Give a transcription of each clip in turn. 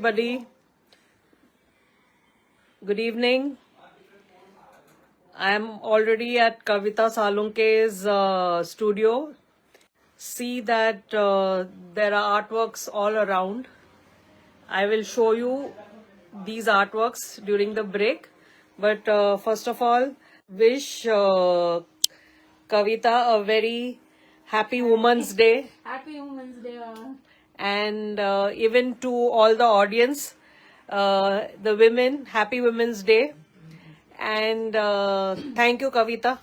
everybody. Good evening. I am already at Kavita Salunke's studio. See that there are artworks all around. I will show you these artworks during the break. But first of all, wish Kavita a very happy Women's Day. Happy Women's Day. And even to all the audience, the women, happy Women's Day. And thank you, Kavita,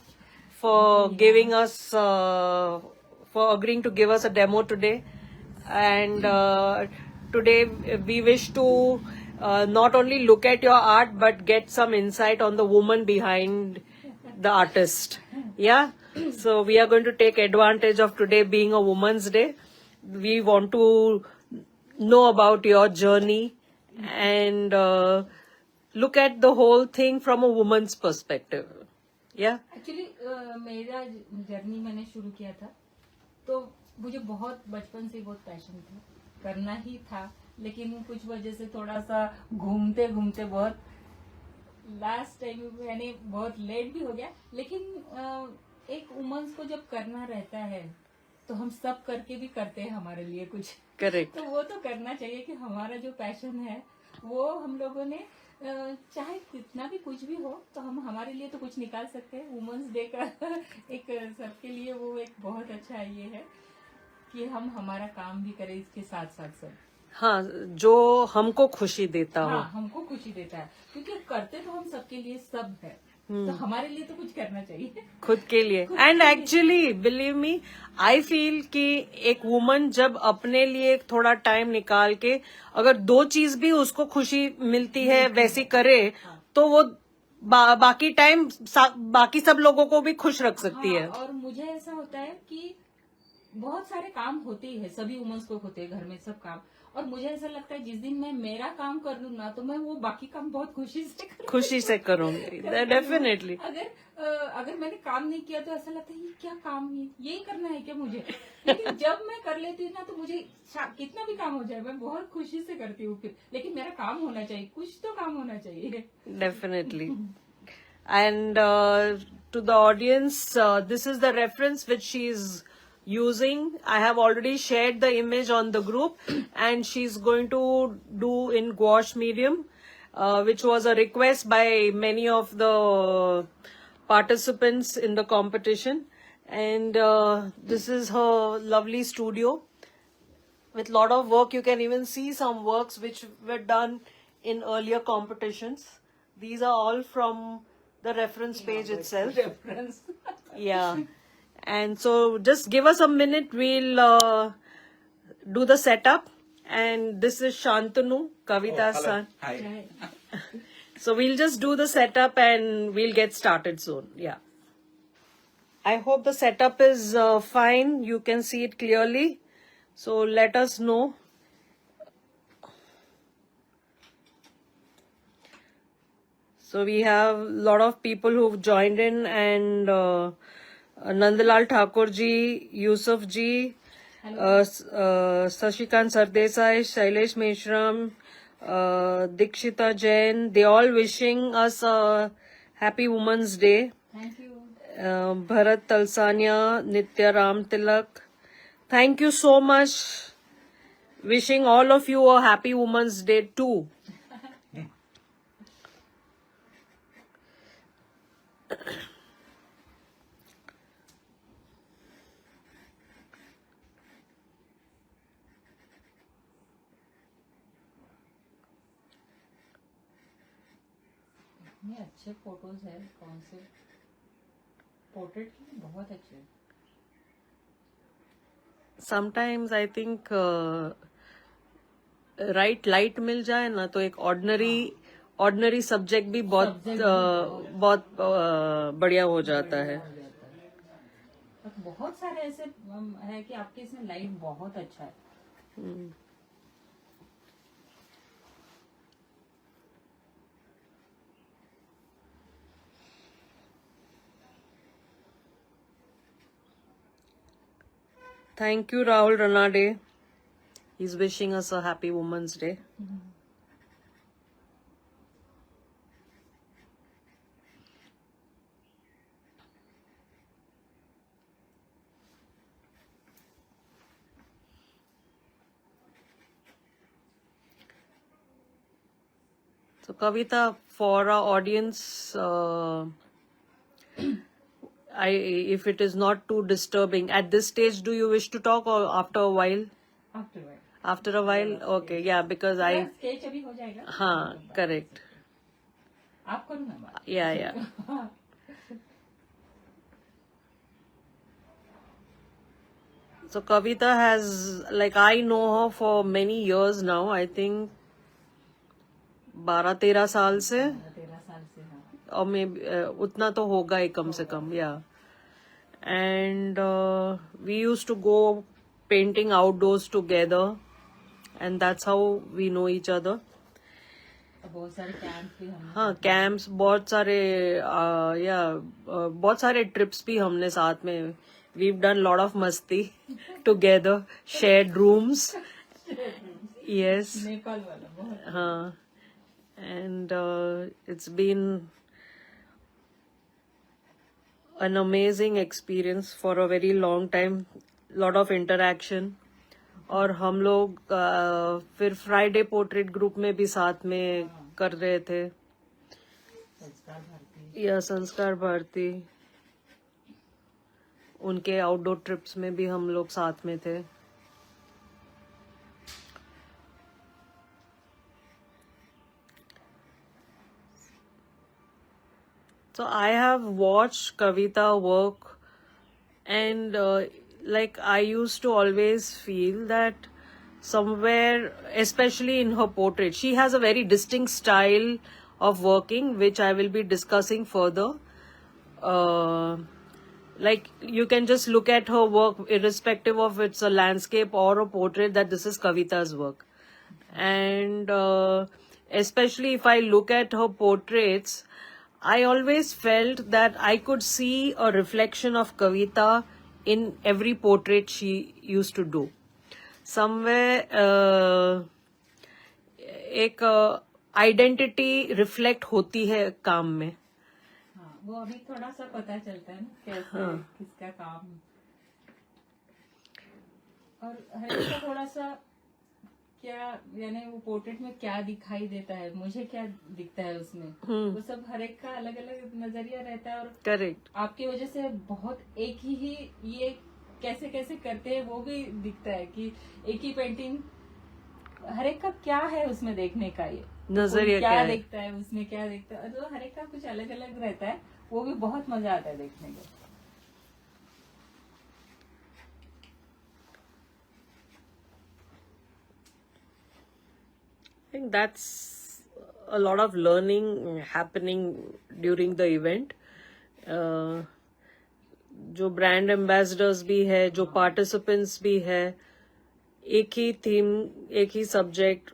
for giving us, for agreeing to give us a demo today. And today we wish to not only look at your art, but get some insight on the woman behind the artist. Yeah. So we are going to take advantage of today being a Women's Day. We want to know about your journey and look at the whole thing from a woman's perspective. Yeah. Actually मेरा journey मैंने शुरू किया था तो मुझे बहुत बचपन से बहुत पैशन था, करना ही था, लेकिन कुछ वजह से थोड़ा सा घूमते घूमते बहुत लास्ट टाइम मैंने बहुत लेट भी हो गया। लेकिन एक वुमेन्स को जब करना रहता है तो हम सब करके भी करते हैं हमारे लिए कुछ। करेक्ट। तो वो तो करना चाहिए कि हमारा जो पैशन है वो हम लोगों ने चाहे कितना भी कुछ भी हो तो हम हमारे लिए तो कुछ निकाल सकते हैं। वुमेन्स डे का एक सबके लिए वो एक बहुत अच्छा ये है कि हम हमारा काम भी करें इसके साथ साथ सब। हाँ, जो हमको खुशी देता हो। हाँ, हमको खुशी देता है क्योंकि करते तो हम सबके लिए सब है, तो हमारे लिए तो कुछ करना चाहिए खुद के लिए। And actually believe me, I feel कि एक वुमन जब अपने लिए थोड़ा टाइम निकाल के अगर दो चीज भी उसको खुशी मिलती है वैसी करे तो वो बाकी टाइम बाकी सब लोगों को भी खुश रख सकती है। और मुझे ऐसा होता है कि बहुत सारे काम होते ही है, सभी वुमेन्स को होते हैं घर में सब काम, और मुझे ऐसा लगता है जिस दिन मैं मेरा काम कर लूँ ना तो मैं वो बाकी काम बहुत खुशी से करूंगी डेफिनेटली। अगर मैंने काम नहीं किया तो ऐसा लगता है ये क्या काम है, यही करना है क्या मुझे। लेकिन जब मैं कर लेती हूँ ना तो मुझे कितना भी काम हो जाए मैं बहुत खुशी से करती हूँ फिर, लेकिन मेरा काम होना चाहिए, कुछ तो काम होना चाहिए। Definitely. And to the audience, this is the reference which she is using. I have already shared the image on the group and she's going to do in gouache medium, which was a request by many of the participants in the competition. And this is her lovely studio with lot of work. You can even see some works which were done in earlier competitions. These are all from the reference page itself. Reference. Yeah. And so just give us a minute, we'll do the setup. And this is Shantanu, Kavita's son. Hi. So we'll just do the setup and we'll get started soon. Yeah. I hope the setup is fine. You can see it clearly. So let us know. So we have a lot of people who've joined in, and Nandalal Thakur ji, Yusuf ji, Sashikant Sardesai, Shailesh Meshram, Dikshita Jain, they all wishing us a happy Women's Day. Thank you. Bharat Talsania, Nitya Ram Tilak, thank you so much. Wishing all of you a happy Women's Day too. ये अच्छे photos है, कौन से portrait की बहुत अच्छे। Sometimes I think right light मिल जाए ना तो एक ordinary सब्जेक्ट भी बहुत बढ़िया हो जाता है। बहुत सारे ऐसे है कि आपके इसमें लाइट बहुत अच्छा है। Thank you, Rahul Ranade. He's wishing us a happy Women's Day. So Kavita, for our audience, if it is not too disturbing, at this stage, do you wish to talk or after a while? Afterward After a while, okay, yeah, because I, sketch अभी हो जाएगा हाँ, correct, आप करो ना बात yeah. So Kavita has, like, I know her for many years now. I think 12-13 साल से, 13 साल से हाँ और मे उतना तो होगा ही कम से कम, yeah. And we used to go painting outdoors together, and that's how we know each other. और बहुत सारे कैंप भी हमने हाँ, कैंप्स बहुत सारे, या बहुत सारे ट्रिप्स भी हमने साथ में, we've done lot of मस्ती together, shared rooms, yes, Nepal वाला बहुत हाँ, and it's been an amazing experience for a very long time, lot of interaction. और हम लोग फिर फ्राइडे पोर्ट्रेट ग्रुप में भी साथ में कर रहे थे, संस्कार भारती या संस्कार भारती, उनके आउटडोर ट्रिप्स में भी हम लोग साथ में थे. So I have watched Kavita work, and like I used to always feel that somewhere, especially in her portrait, she has a very distinct style of working, which I will be discussing further. Like you can just look at her work, irrespective of it's a landscape or a portrait, that this is Kavita's work. And especially if I look at her portraits, I always felt that I could see a reflection of Kavita in every portrait she used to do. Somewhere एक identity reflect होती है काम में. हाँ वो अभी थोड़ा सा पता चलता है ना कैसे किसका काम और हर एक का थोड़ा सा क्या यानी वो पोर्ट्रेट में क्या दिखाई देता है मुझे क्या दिखता है उसमें वो सब हर एक का अलग अलग नजरिया रहता है और करेक्ट. आपकी वजह से बहुत एक ही ये कैसे कैसे करते हैं वो भी दिखता है कि एक ही पेंटिंग हर एक का क्या है उसमें देखने का ये नजरिया क्या है, देखता है उसमें क्या देखता है तो हर एक का कुछ अलग अलग रहता है वो भी बहुत मजा आता है देखने में. I think that's a lot of learning happening during the event. जो ब्रांड एम्बेसडर्स भी है, जो पार्टिसिपेंट्स भी है, एक ही थीम, एक ही सब्जेक्ट,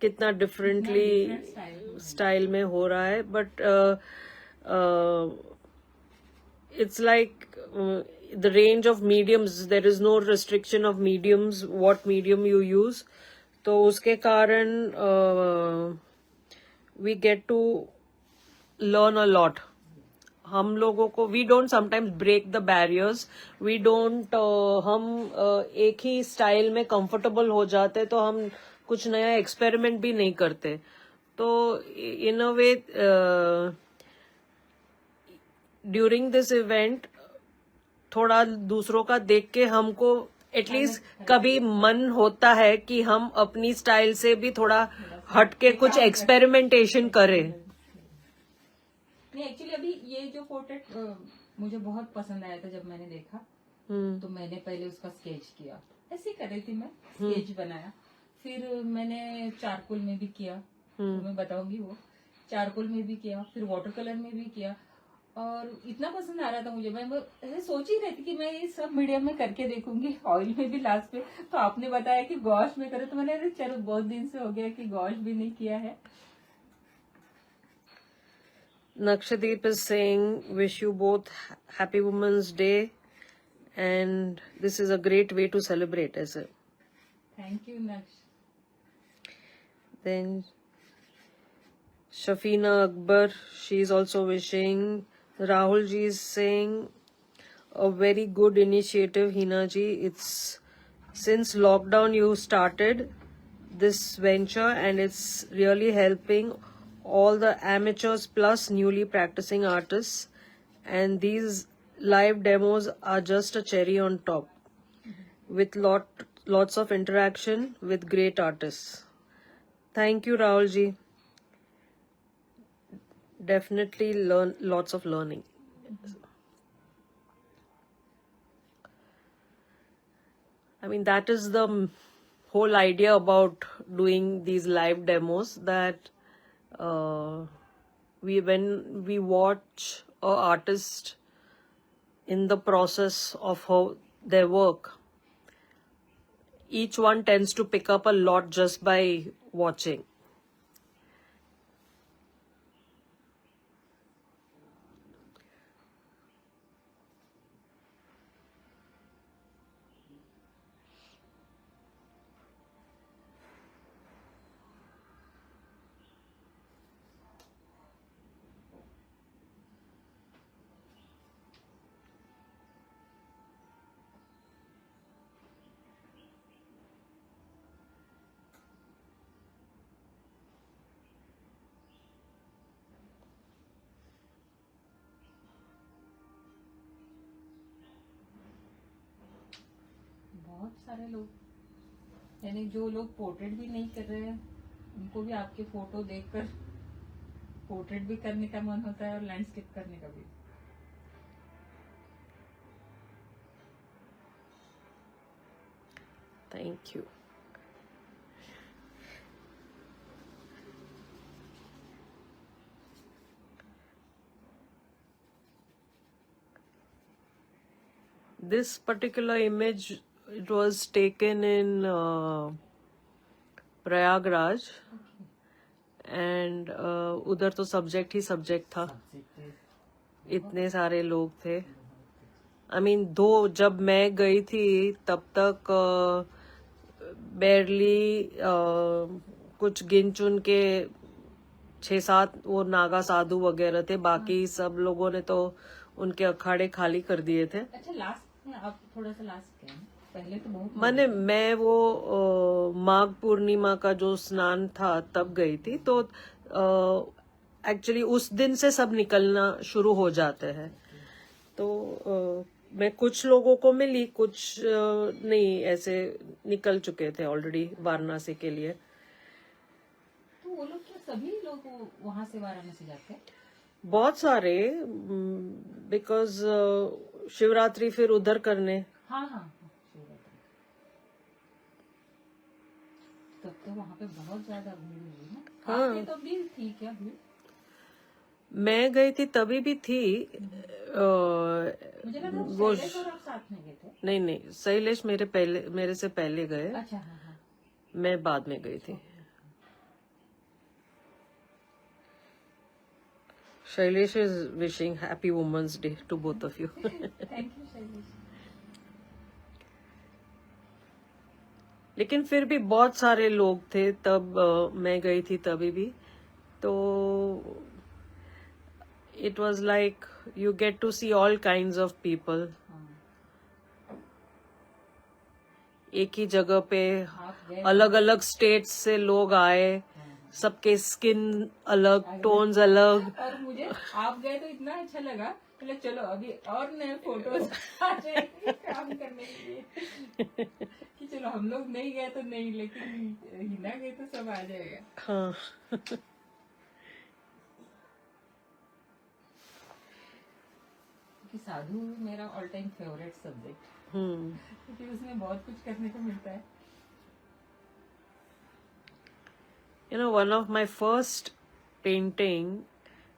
कितना डिफरेंटली स्टाइल में हो रहा है. But it's like the range of mediums, there is no restriction of mediums, what medium you use. तो उसके कारण we get to learn a lot. हम लोगों को we don't sometimes break the barriers, we don't हम एक ही style में comfortable हो जाते तो हम कुछ नया एक्सपेरिमेंट भी नहीं करते. तो इन अ वे ड्यूरिंग दिस इवेंट थोड़ा दूसरों का देख के हमको एटलीस्ट कभी मन होता है कि हम अपनी स्टाइल से भी थोड़ा हट के कुछ एक्सपेरिमेंटेशन करें. नहीं एक्चुअली अभी ये जो पोर्ट्रेट मुझे बहुत पसंद आया था जब मैंने देखा तो मैंने पहले उसका स्केच किया ऐसे ही कर रही थी मैं स्केच बनाया फिर मैंने चारकोल में भी किया तो मैं बताऊंगी वो चारकोल में भी किया फिर वाटर कलर में भी किया और इतना पसंद आ रहा था मुझे मैं ऐसे सोच ही रही थी कि मैं ये सब मीडियम में करके देखूंगी ऑयल में भी लास्ट पे तो आपने बताया कि गॉश में करे तो मैंने अरे चलो बहुत दिन से हो गया कि गॉश भी नहीं किया है. Nakshadip is saying, wish you both happy Women's Day, and this is a great way to celebrate, is it? Thank you, Naksh. Then Shafina Akbar, she is also wishing. Rahul ji is saying, a very good initiative, Hina ji. It's since lockdown you started this venture, and it's really helping all the amateurs plus newly practicing artists, and these live demos are just a cherry on top, with lots of interaction with great artists. Thank you, Rahul ji. Definitely learn lots of learning. I mean, that is the whole idea about doing these live demos, that when we watch a artist in the process of their work, each one tends to pick up a lot just by watching. बहुत सारे लोग, यानी जो लोग portrait भी नहीं कर रहे हैं उनको भी आपके फोटो देखकर पोर्ट्रेट भी करने का मन होता है और लैंडस्केप करने का भी. Thank you. This particular image, it was taken in Prayagraj, and उधर तो सब्जेक्ट ही सब्जेक्ट था, इतने सारे लोग थे. I mean, दो जब मैं गई थी तब तक बेरली कुछ गिन चुन के 6-7 वो नागा साधु वगैरह थे, बाकी सब लोगों ने तो उनके अखाड़े खाली कर दिए थे. अच्छा, लास्ट में आप थोड़ा सा लास्ट क्या, पहले तो बहुत मैं वो माघ पूर्णिमा का जो स्नान था तब गई थी, तो एक्चुअली उस दिन से सब निकलना शुरू हो जाते हैं. तो मैं कुछ लोगों को मिली, कुछ नहीं, ऐसे निकल चुके थे ऑलरेडी वाराणसी के लिए. तो वो लोग क्या सभी लोग वहां से वाराणसी जाते हैं? बहुत सारे, बिकॉज शिवरात्रि फिर उधर करने. हाँ हाँ, तब तो वहाँ पे बहुत ज्यादा भीड़ हुई ना. हाँ. आपने तो भी थी क्या भीड़? मैं गई थी तभी भी थी. मुझे लगा वो शैलेश और आप साथ में गए थे. नहीं, शैलेश मेरे से पहले गए. अच्छा, हाँ हाँ. मैं बाद में गई थी. Shailesh is wishing happy women's day to both of you. Thank you Shailesh. लेकिन फिर भी बहुत सारे लोग थे तब मैं गई थी तभी भी. तो it was like you get to see all kinds of people. एक ही जगह पे अलग अलग स्टेट्स से लोग आए, सबके स्किन अलग, टोन्स अलग. और मुझे आप गए तो इतना अच्छा लगा, मतलब चलो अभी और नए फोटोज आ जाएंगे काम करने के लिए कि चलो हम लोग नहीं गए तो नहीं, लेकिन हिना गए तो सब आ जाएगा. हाँ. कि साधु मेरा ऑल टाइम फेवरेट सब्जेक्ट, क्योंकि उसमें बहुत कुछ करने को मिलता है. You know, one of my first painting,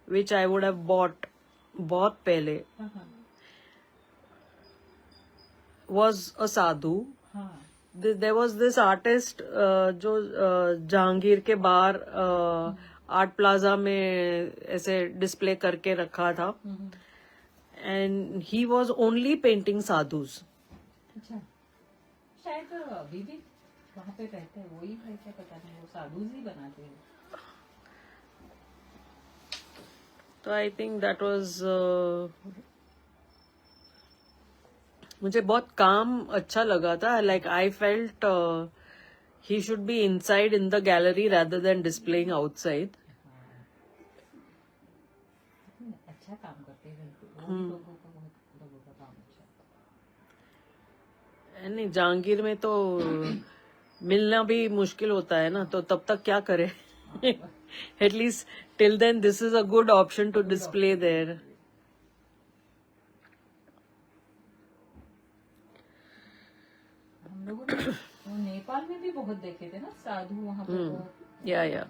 which I would have bought बहुत पहले, was a sadhu. हाँ. There was this artist जो जहांगीर के बाहर आर्ट प्लाजा में ऐसे डिस्प्ले करके रखा था, and he was only painting sadhus. अच्छा, शायद अभी भी वहाँ पे रहते हैं, वही है क्या पता नहीं, वो साधु ही बनाते हैं. तो आई थिंक दैट वाज, मुझे बहुत काम अच्छा लगा था. Like I felt he should be inside in the gallery rather than displaying outside. अच्छा काम करते हैं, वो भी लोगों का बहुत लोगों का काम अच्छा है। नहीं, जहांगीर में तो मिलना भी मुश्किल होता है ना, तो तब तक क्या करे? At least till then this is a good option to display there. हम लोगों ने वो नेपाल में भी बहुत देखे थे ना साधु वहाँ पे वो या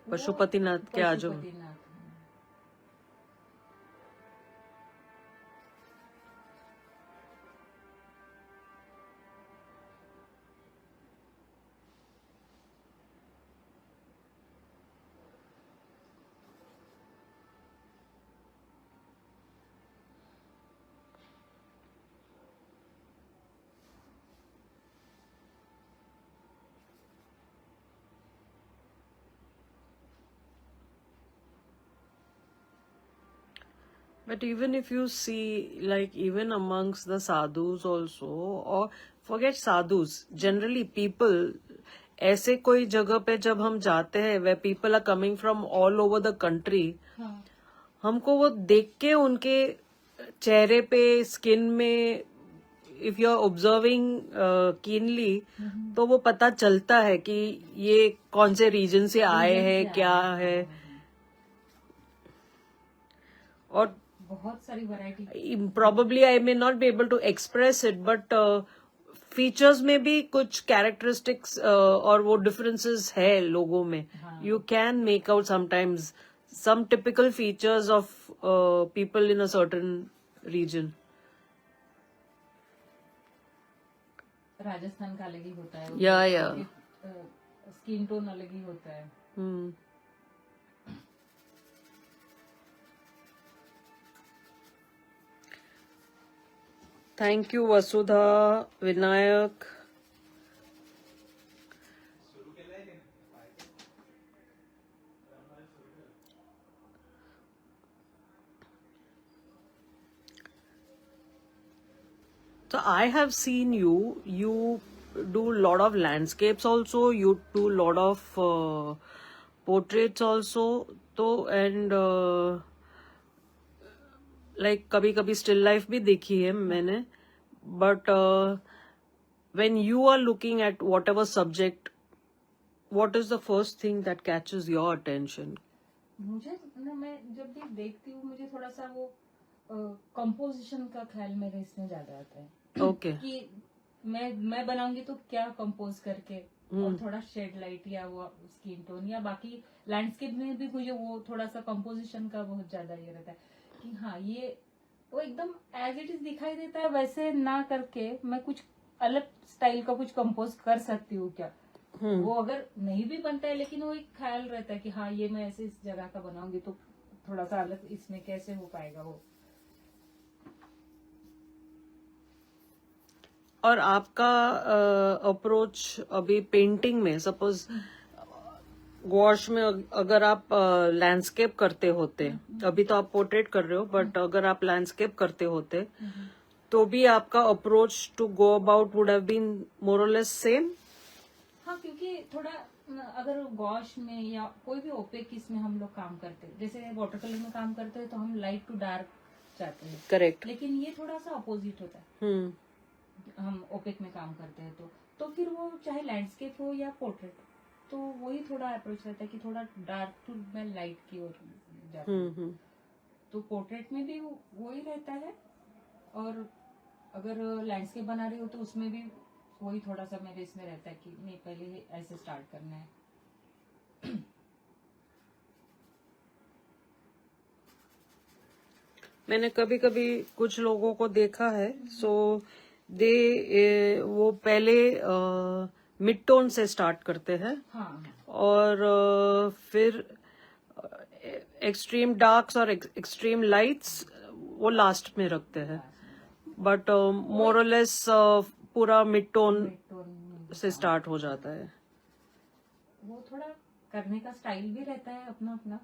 पशुपतिनाथ के आजू. Pashupatinath. But even if you see, like even amongst the sadhus also, or forget sadhus, generally people, ऐसे कोई जगह पे जब हम जाते हैं where people are coming from all over the country, हाँ हमको वो देख के उनके चेहरे पे, स्किन में, if you are observing keenly, तो वो पता चलता है कि ये कौन से रीजन से आए हैं, क्या है. और बहुत सारी variety, probably I may not be able to express it, but features में भी कुछ कैरेक्टरिस्टिक्स और वो डिफरेंसेस है लोगों में. You can make out sometimes some typical features of people in a certain region. Rajasthan का अलग ही होता है, या स्किन टोन अलग ही होता है. Thank you Vasudha, Vinayak. So I have seen you do a lot of landscapes also, you do a lot of portraits also, तो and like कभी कभी still life भी देखी है मैंने, but when you are looking at whatever subject, what is the first thing that catches your attention? मुझे ना, मैं जब भी देखती हूँ मुझे थोड़ा सा वो कंपोजिशन का ख्याल मेरे इसमें ज्यादा आता है. Okay. कि मैं बनाऊंगी तो क्या कंपोज करके, और थोड़ा शेड लाइट या वो स्किन टोन या बाकी लैंडस्केप में भी मुझे वो थोड़ा सा कंपोजिशन का बहुत ज्यादा ये रहता है कि हाँ ये वो एकदम एज इट इज दिखाई देता है, वैसे ना करके मैं कुछ अलग स्टाइल का कुछ कंपोज कर सकती हूँ क्या. वो अगर नहीं भी बनता है लेकिन वो एक ख्याल रहता है कि हाँ ये मैं ऐसे इस जगह का बनाऊंगी तो थोड़ा सा अलग इसमें कैसे हो पाएगा वो. और आपका अप्रोच अभी पेंटिंग में, सपोज गॉश में अगर आप लैंडस्केप करते होते, अभी तो आप पोर्ट्रेट कर रहे हो, बट अगर आप लैंडस्केप करते होते तो भी आपका approach to go about would have been more और लेस सेम. हाँ, क्योंकि थोड़ा अगर गॉश में या कोई भी ओपेक इसमें हम लोग काम करते हैं, जैसे वाटर कलर में काम करते हैं तो हम लाइट टू डार्क चाहते हैं. करेक्ट. लेकिन ये थोड़ा सा अपोजिट होता है. हम ओपेक में काम करते हैं तो फिर वो चाहे लैंडस्केप हो या पोर्ट्रेट, तो वही थोड़ा अप्रोच रहता है कि थोड़ा डार्क टू मैं लाइट की ओर जाती हूँ. तो पोर्ट्रेट में भी वही रहता है, और अगर लैंडस्केप बना रही हो तो उसमें भी वही थोड़ा सा मेरे इसमें रहता है कि नहीं पहले ऐसे स्टार्ट करना है. मैंने कभी कभी कुछ लोगों को देखा है, सो दे वो पहले मिड टोन से स्टार्ट करते हैं. हाँ. और फिर एक्सट्रीम डार्क्स और एक्सट्रीम लाइट्स वो लास्ट में रखते हैं, बट मोर और लेस पूरा मिड टोन से स्टार्ट हो जाता है. वो थोड़ा करने का स्टाइल भी रहता है अपना अपना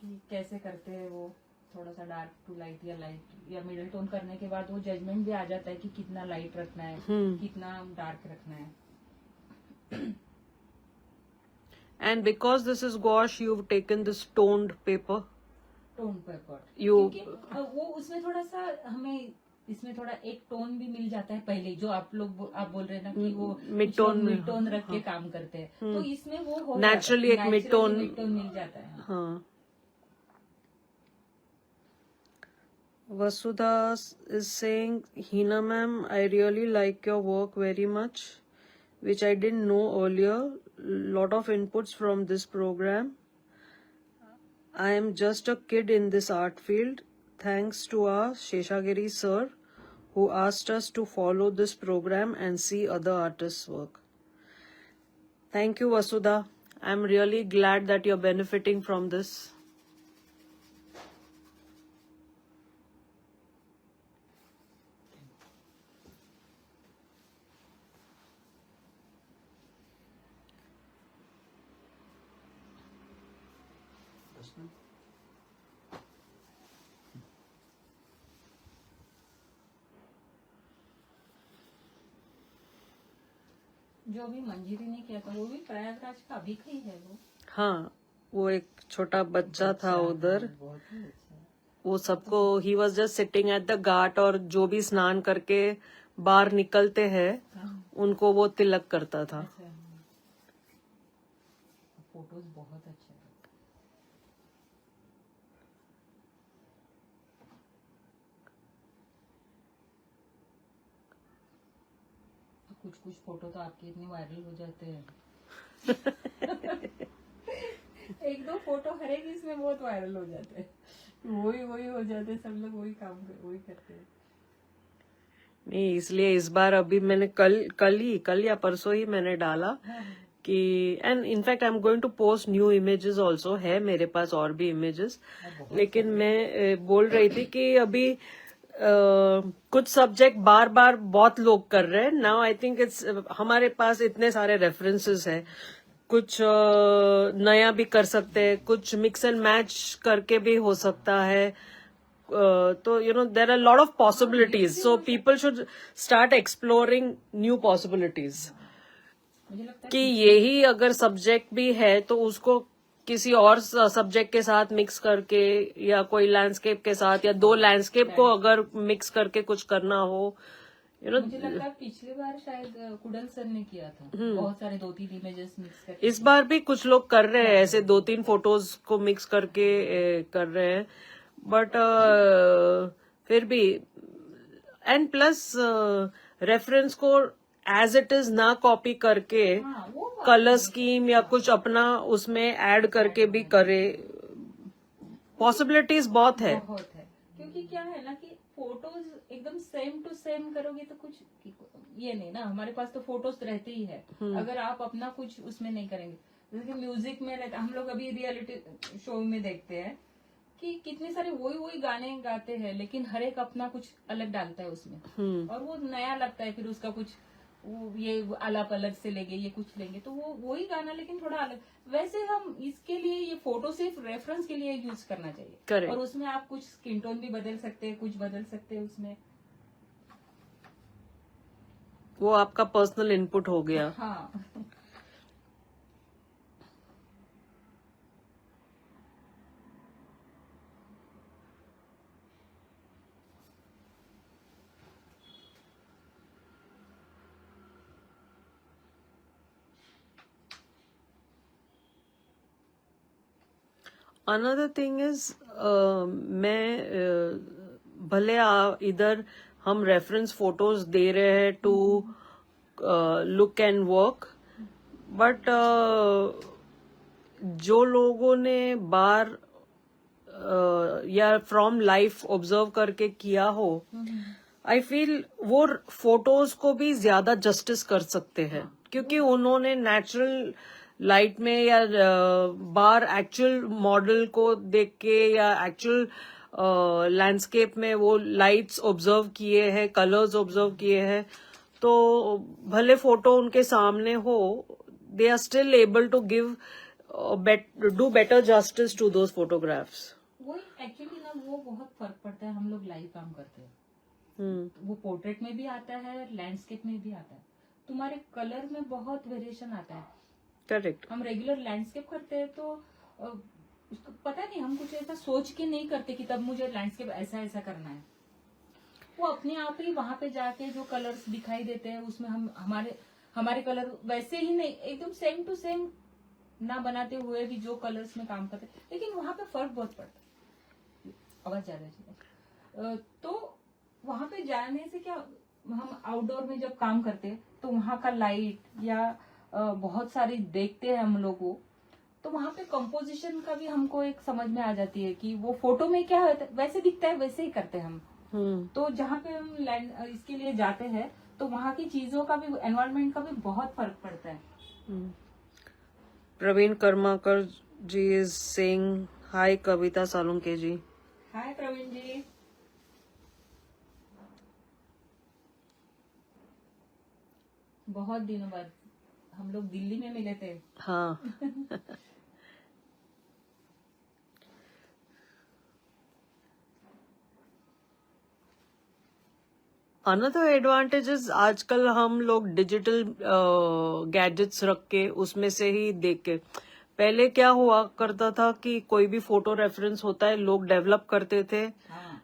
कि कैसे करते हैं वो. थोड़ा सा डार्क टू लाइट या लाइट या मिडिल टोन करने के बाद वो जजमेंट भी आ जाता है कि कितना लाइट रखना है, कितना डार्क रखना है. And because this is gouache, you've taken this toned paper. Tone paper You- क्योंकि वो उसमें थोड़ा सा हमें इसमें थोड़ा एक टोन भी मिल जाता है पहले जो आप बोल रहे हैं ना कि वो मिड टोन में, मिड टोन रख के काम करते हैं तो इसमें वो हो Naturally एक mid tone- मिड टोन मिल जाता है हाँ. Vasudha is saying, Hina ma'am, I really like your work very much, which I didn't know earlier. Lot of inputs from this program. I am just a kid in this art field. Thanks to our Sheshagiri sir, who asked us to follow this program and see other artists' work. Thank you, Vasudha. I'm really glad that you're benefiting from this. जो भी मंजीरी ने किया था वो भी प्रयागराज का अभी का ही है वो हाँ, वो एक छोटा बच्चा था उधर, बहुत ही अच्छा वो सबको ही was just sitting at the ghat, और जो भी स्नान करके बाहर निकलते हैं उनको वो तिलक करता था. अच्छा फोटोज बहुत अच्छे हैं कुछ कुछ फोटो तो आपके इतने वायरल हो जाते हैं एक दो फोटो हर एक इसमें बहुत वायरल हो जाते हैं वही हो जाते हैं सब लोग वही करते हैं नहीं, इसलिए इस बार अभी मैंने कल या परसों ही मैंने डाला कि, and in fact I am going to post new images also. है मेरे पास और भी इमेजेस, लेकिन मैं बोल रही थी कि अभी कुछ सब्जेक्ट बार बार बहुत लोग कर रहे हैं. नाउ आई थिंक इट्स, हमारे पास इतने सारे रेफरेंसेस है, कुछ नया भी कर सकते हैं, कुछ मिक्स एंड मैच करके भी हो सकता है. तो you know there are lot of possibilities, so people should start exploring new possibilities. मुझे लगता है कि यही अगर सब्जेक्ट भी है तो उसको किसी और सब्जेक्ट के साथ मिक्स करके, या कोई लैंडस्केप के साथ, या दो लैंडस्केप को अगर मिक्स करके कुछ करना हो, यू नो. मुझे लगता है पिछली बार शायद कुडल सर ने किया था बहुत सारे 2-3 इमेजेस मिक्स करके इस बार भी कुछ लोग कर रहे हैं ऐसे 2-3 फोटोज को मिक्स करके कर रहे हैं. बट फिर भी, एंड प्लस रेफरेंस को एज इट इज ना कॉपी करके हाँ, वो बात कलर स्कीम या कुछ अपना उसमें ऐड करके भी करे. पॉसिबिलिटीज बहुत है. बहुत है क्योंकि क्या है ना कि फोटोज एकदम सेम टू सेम करोगे तो कुछ ये नहीं ना. हमारे पास तो फोटोज रहते ही है, अगर आप अपना कुछ उसमें नहीं करेंगे. जैसे कि म्यूजिक में रहता, हम लोग अभी रियलिटी शो में देखते हैं कि कितने सारे वही गाने गाते हैं लेकिन हर एक अपना कुछ अलग डालता है उसमें और वो नया लगता है. फिर उसका कुछ ये आलाप अलग से लेंगे, ये कुछ लेंगे तो वो वही गाना लेकिन थोड़ा अलग. वैसे हम इसके लिए ये फोटो सिर्फ रेफरेंस के लिए यूज करना चाहिए. Correct. और उसमें आप कुछ स्किन टोन भी बदल सकते हैं, कुछ बदल सकते हैं उसमें. वो आपका पर्सनल इनपुट हो गया. हाँ अनदर थिंग इज, मैं भले इधर हम रेफरेंस फोटोज दे रहे हैं to look and work, but जो लोगों ने बार या फ्रॉम लाइफ ऑब्जर्व करके किया हो, आई फील वो फोटोज को भी ज्यादा जस्टिस कर सकते हैं, क्योंकि उन्होंने नेचुरल लाइट में या बार एक्चुअल मॉडल को देख के या एक्चुअल लैंडस्केप में वो लाइट्स ऑब्जर्व किए हैं, कलर्स ऑब्जर्व किए हैं. तो भले फोटो उनके सामने हो, they are still able to give do better justice to those photographs. वही एक्चुअली ना वो बहुत फर्क पड़ता है. हम लोग लाइव काम करते हैं, वो पोर्ट्रेट में भी आता है, लैंडस्केप में भी आता है. तुम्हारे कलर में बहुत वेरिएशन आता है. करेक्ट. हम रेगुलर लैंडस्केप करते हैं तो उसको पता नहीं, हम कुछ ऐसा सोच के नहीं करते कि तब मुझे लैंडस्केप ऐसा ऐसा करना है. वो अपने आप ही वहां पे जाके जो कलर्स दिखाई देते हैं उसमें हम हमारे कलर वैसे ही नहीं, एकदम सेम टू सेम ना बनाते हुए भी जो कलर्स में काम करते, लेकिन वहां पे फर्क बहुत पड़ता है. आवाज जा रही है. तो वहां पे जाने से क्या, हम आउटडोर में जब काम करते हैं तो वहां का लाइट या बहुत सारी देखते हैं हम लोग को, तो वहां पे कंपोजिशन का भी हमको एक समझ में आ जाती है कि वो फोटो में क्या होता है, वैसे दिखता है वैसे ही करते हैं हम. तो जहाँ पे हम लैंड इसके लिए जाते हैं तो वहाँ की चीजों का भी, एनवायरनमेंट का भी बहुत फर्क पड़ता है. प्रवीण कर्माकर जी इज सेइंग हाय कविता सालुंके जी. हाय प्रवीण जी. बहुत दिनों बाद हम लोग दिल्ली में मिले थे. हाँ. अनदर एडवांटेजेस, आजकल हम लोग डिजिटल गैजेट्स रख के उसमें से ही देख के, पहले क्या हुआ करता था कि कोई भी फोटो रेफरेंस होता है लोग डेवलप करते थे. हाँ.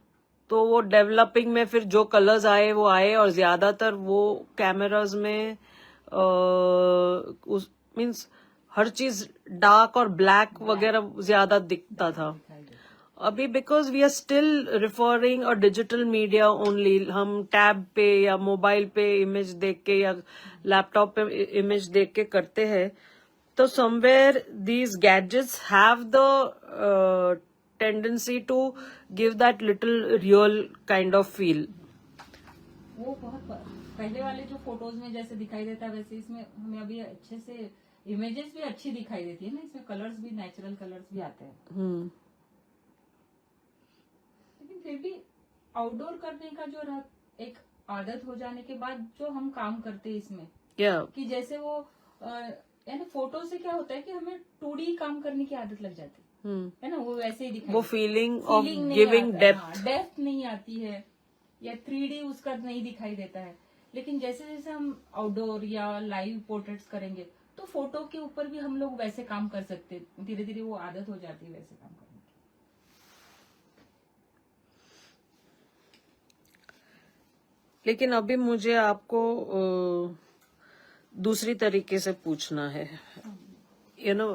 तो वो डेवलपिंग में फिर जो कलर्स आए वो आए, और ज्यादातर वो कैमराज में उस मींस हर चीज डार्क और ब्लैक वगैरह ज्यादा दिखता था. अभी because we are still referring a digital media only, हम टैब पे या मोबाइल पे इमेज देख के या लैपटॉप पे इमेज देख के करते हैं, तो somewhere these gadgets have the tendency to give that little real kind of feel. वो बहुत पहले वाले जो फोटोज में जैसे दिखाई देता है वैसे इसमें हमें अभी अच्छे से इमेजेस भी अच्छी दिखाई देती है ना, इसमें कलर्स भी, नेचुरल कलर्स भी आते हैं. लेकिन फिर भी आउटडोर करने का जो एक आदत हो जाने के बाद जो हम काम करते हैं इसमें, कि जैसे वो यानी फोटो से क्या होता है कि हमें 2D काम करने की आदत लग जाती है ना, वो वैसे ही दिखाई, वो फीलिंग ऑफ गिविंग डेप्थ नहीं आती है, या 3D उसका नहीं दिखाई देता है. लेकिन जैसे जैसे हम आउटडोर या लाइव पोर्ट्रेट्स करेंगे तो फोटो के ऊपर भी हम लोग वैसे काम कर सकते हैं. धीरे धीरे वो आदत हो जाती है वैसे काम करने की. लेकिन अभी मुझे आपको दूसरी तरीके से पूछना है. यू नो,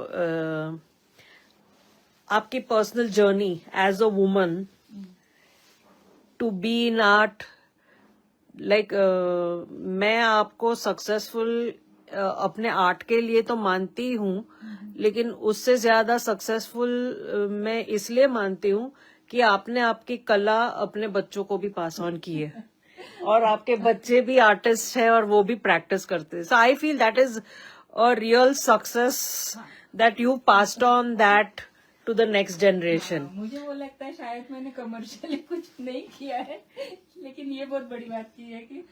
आपकी personal journey as a woman to be in art, like मैं आपको सक्सेसफुल अपने आर्ट के लिए तो मानती हूँ, लेकिन उससे ज्यादा सक्सेसफुल मैं इसलिए मानती हूँ कि आपने आपकी कला अपने बच्चों को भी पास ऑन की है, और आपके बच्चे भी आर्टिस्ट है और वो भी प्रैक्टिस करते हैं. So I feel that is a real success, that you passed on that to the next generation. मुझे वो लगता है शायद मैंने कमर्शियली कुछ नहीं किया है, लेकिन ये बहुत बड़ी बात की है कि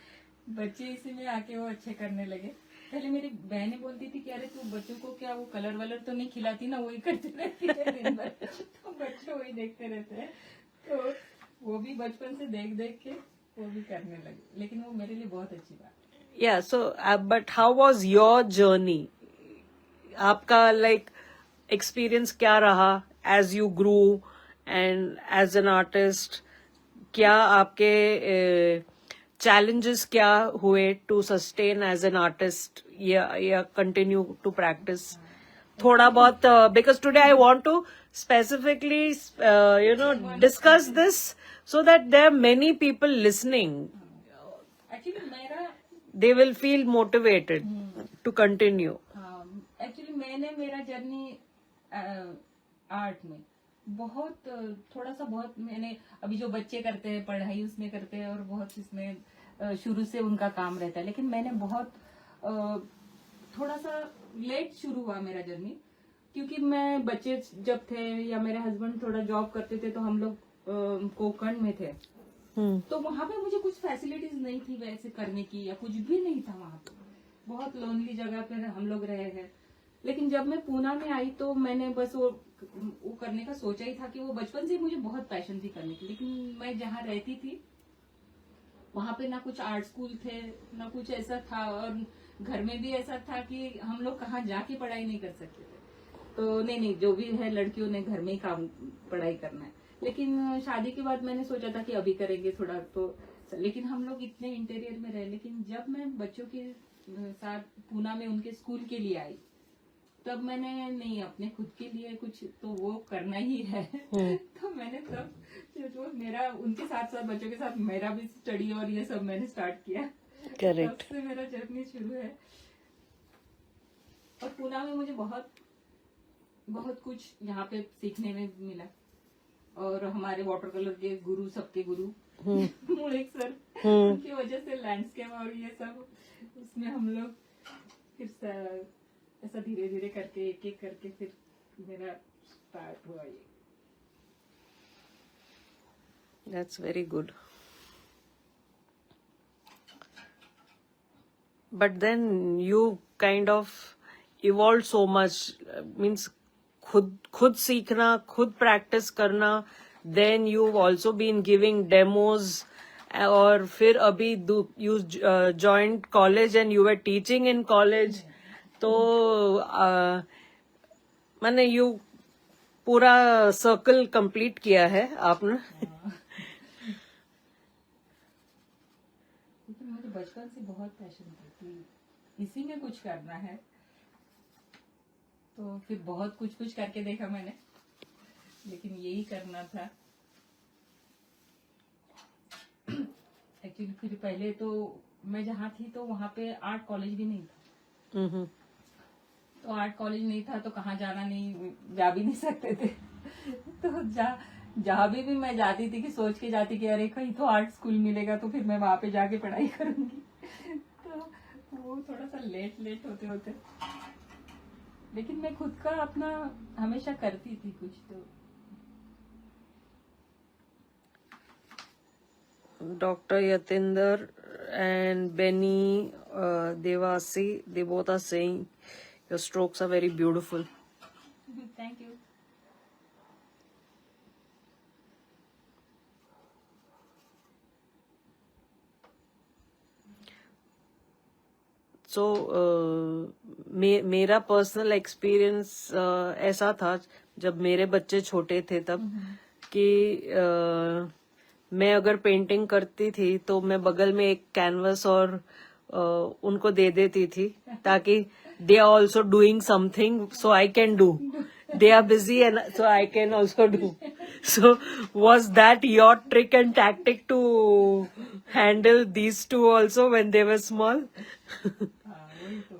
बच्चे इसी में आके वो अच्छे करने लगे. पहले मेरी बहनें बोलती थी कि अरे तू बच्चों को क्या वो कलर वलर तो नहीं खिलाती ना, वही करते रहती है दिन भर. तो बच्चे वही देखते रहते हैं, तो वो भी बचपन से देख देख के वो भी करने लगे. लेकिन वो मेरे लिए बहुत अच्छी बात है. या so but how was your journey? आपका लाइक एक्सपीरियंस क्या रहा as you grew and as an artist? क्या आपके चैलेंजेस क्या हुए to sustain as an artist या कंटिन्यू टू प्रैक्टिस? थोड़ा बहुत, because today I want to specifically discuss this so that there are many people listening. Actually they will feel motivated to continue. Actually मैंने मेरा journey art में बहुत बहुत मैंने, अभी जो बच्चे करते हैं पढ़ाई उसमें करते हैं और बहुत इसमें शुरू से उनका काम रहता है, लेकिन मैंने बहुत थोड़ा सा लेट शुरू हुआ मेरा जर्नी, क्योंकि मैं बच्चे जब थे या मेरे हस्बैंड थोड़ा जॉब करते थे तो हम लोग कोकण में थे. तो वहां पे मुझे कुछ फैसिलिटीज नहीं थी वैसे करने की, या कुछ भी नहीं था वहां पे. बहुत लोनली जगह पे हम लोग रहे हैं. लेकिन जब मैं पूना में आई तो मैंने बस वो करने का सोचा ही था कि वो बचपन से मुझे बहुत पैशन थी करने की. लेकिन मैं जहाँ रहती थी वहां पे ना कुछ आर्ट स्कूल थे, ना कुछ ऐसा था, और घर में भी ऐसा था कि हम लोग कहाँ जाके पढ़ाई नहीं कर सकते थे, तो नहीं जो भी है लड़कियों ने घर में ही काम पढ़ाई करना है। लेकिन शादी के बाद मैंने सोचा था कि अभी करेंगे थोड़ा तो, लेकिन हम लोग इतने इंटीरियर में रहे। लेकिन जब मैं बच्चों के साथ पूना में उनके स्कूल के लिए आई, तब मैंने नहीं अपने खुद के लिए कुछ तो वो करना ही है। तो मैंने तब जो मेरा उनके साथ साथ बच्चों के साथ मेरा भी स्टडी और ये सब मैंने स्टार्ट किया। करेक्ट। तब से मेरा जर्नी शुरू है। और पूना में मुझे बहुत बहुत कुछ यहाँ पे सीखने में मिला। और हमारे वाटर कलर के गुरु, सबके गुरु मुलिक सर, उनकी वजह से लैंडस्केप और ये सब उसमें हम लोग फिर ऐसा धीरे धीरे करके एक एक करके फिर मेरा स्टार्ट हुआ ये। That's very good. But then you kind of evolved so much. Means खुद सीखना, खुद प्रैक्टिस करना. Then you've also been giving demos. और फिर अभी you joined college and you were teaching in college. तो मैंने यू पूरा सर्कल कंप्लीट किया है आपने. क्योंकि मुझे बचपन से बहुत पैशन था कि इसी में कुछ करना है, तो फिर बहुत कुछ करके देखा मैंने, लेकिन यही करना था. एक्चुअली फिर पहले तो मैं जहाँ थी तो वहाँ पे आर्ट कॉलेज भी नहीं था. तो आर्ट कॉलेज नहीं था तो कहाँ जाना, नहीं जा भी नहीं सकते थे. तो जहाँ भी मैं जाती थी कि सोच के जाती कि अरे कहीं तो आर्ट स्कूल मिलेगा तो फिर मैं वहां पे जाके पढ़ाई करूंगी. तो वो थोड़ा सा लेट होते, लेकिन मैं खुद का अपना हमेशा करती थी कुछ. तो Dr. Yatinder and Benny Devasi, they both are saying your strokes are very beautiful. Thank you. So मेरा पर्सनल एक्सपीरियंस ऐसा था जब मेरे बच्चे छोटे थे तब कि मैं अगर पेंटिंग करती थी तो मैं बगल में एक कैनवस और उनको दे देती थी ताकि they are also doing something so I can do. They are busy and so I can also do. So was that your trick and tactic to handle these two also when they were small? वही तो.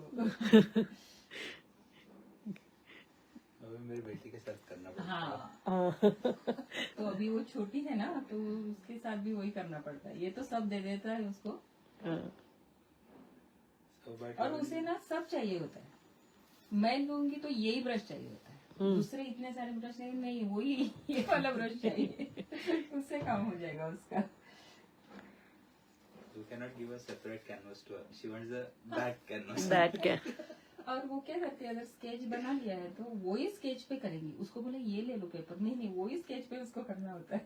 मेरी बेटी के साथ करना पड़ता है. हाँ. तो अभी वो छोटी है ना, तो उसके साथ भी वही करना पड़ता है. ये तो सब दे देता है उसको, और उसे ना सब चाहिए होता है. मैं लूंगी तो यही ब्रश चाहिए होता है, दूसरे इतने सारे ब्रश नहीं, वही ये वाला ब्रश चाहिए. उससे काम हो जाएगा उसका. You cannot give a separate canvas to her. She wants that canvas. That can. और वो क्या करती है, अगर स्केच बना लिया है तो वही स्केच पे करेंगी. उसको बोले ये ले लो पेपर, नहीं वही स्केच पे उसको करना होता है.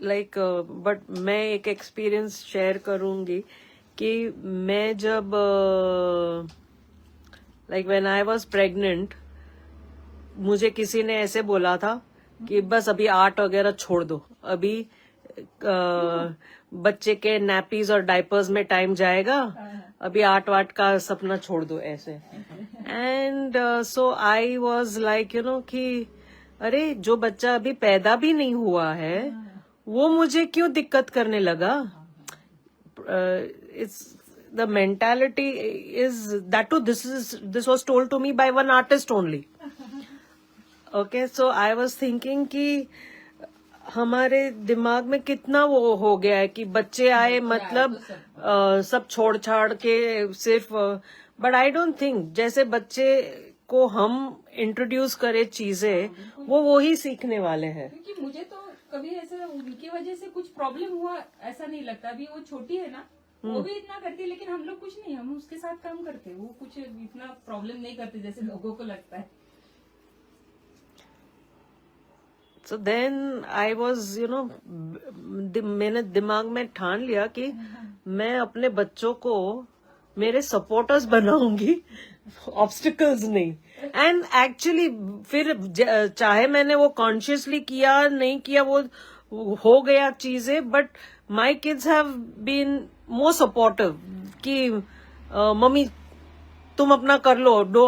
लाइक बट मैं एक एक्सपीरियंस शेयर करूंगी कि मैं जब like when I was pregnant, मुझे किसी ने ऐसे बोला था कि बस अभी आर्ट वगैरह छोड़ दो, अभी बच्चे के नैपीज और डायपर्स में टाइम जाएगा, अभी आर्ट वार्ट का सपना छोड़ दो ऐसे. And so I was like you know कि अरे जो बच्चा अभी पैदा भी नहीं हुआ है वो मुझे क्यों दिक्कत करने लगा. It's the mentality is that to this was told to me by one artist only. Okay, so I was thinking कि हमारे दिमाग में कितना वो हो गया है कि बच्चे आए मतलब सब छोड़ छाड़ के सिर्फ. बट आई डोंट थिंक जैसे बच्चे को हम इंट्रोड्यूस करें चीजें वो ही सीखने वाले हैं. क्योंकि मुझे तो कभी ऐसा उनकी वजह से कुछ प्रॉब्लम हुआ ऐसा नहीं लगता. अभी वो छोटी है ना, वो भी इतना करती है, लेकिन हम लोग कुछ नहीं, हम उसके साथ काम करते, वो कुछ इतना प्रॉब्लम नहीं करते जैसे लोगों को लगता है. So then I was, मैंने दिमाग में ठान लिया कि मैं अपने बच्चों को मेरे सपोर्टर्स बनाऊंगी, ऑब्स्टिकल्स नहीं. एंड एक्चुअली फिर चाहे मैंने वो कॉन्शियसली किया नहीं किया, वो हो गया चीजें, but my kids have been more supportive कि मम्मी तुम अपना कर लो,